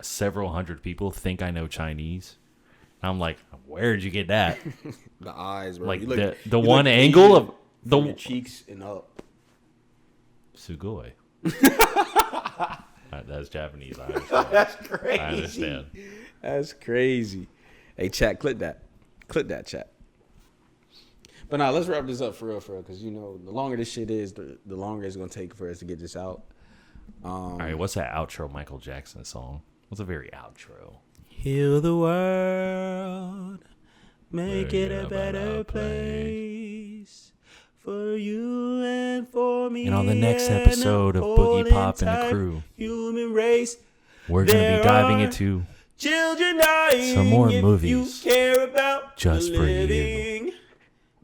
several hundred people think I know Chinese. And I'm like, where'd you get that? The eyes, bro. Like the one angle of the cheeks and up. Sugoi. That's Japanese. I understand. That's crazy. I understand. That's crazy. Hey, chat, clip that, chat. But now let's wrap this up for real, because you know the longer this shit is, the longer it's gonna take for us to get this out. All right, what's that outro Michael Jackson song? What's a very outro? Heal the world, make it a better place for you and for me. And on the next episode of Boogie Pop and the Crew, human race, we're gonna be diving into children dying, some more movies you care about just for you.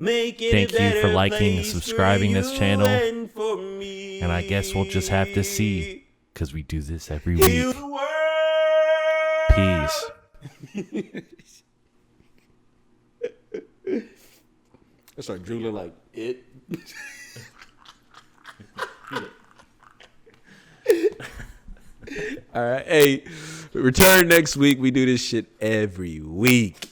Make it Thank you for liking and subscribing this channel. And I guess we'll just have to see, because we do this every week. Peace. I start drooling like it. All right. Hey, return next week. We do this shit every week.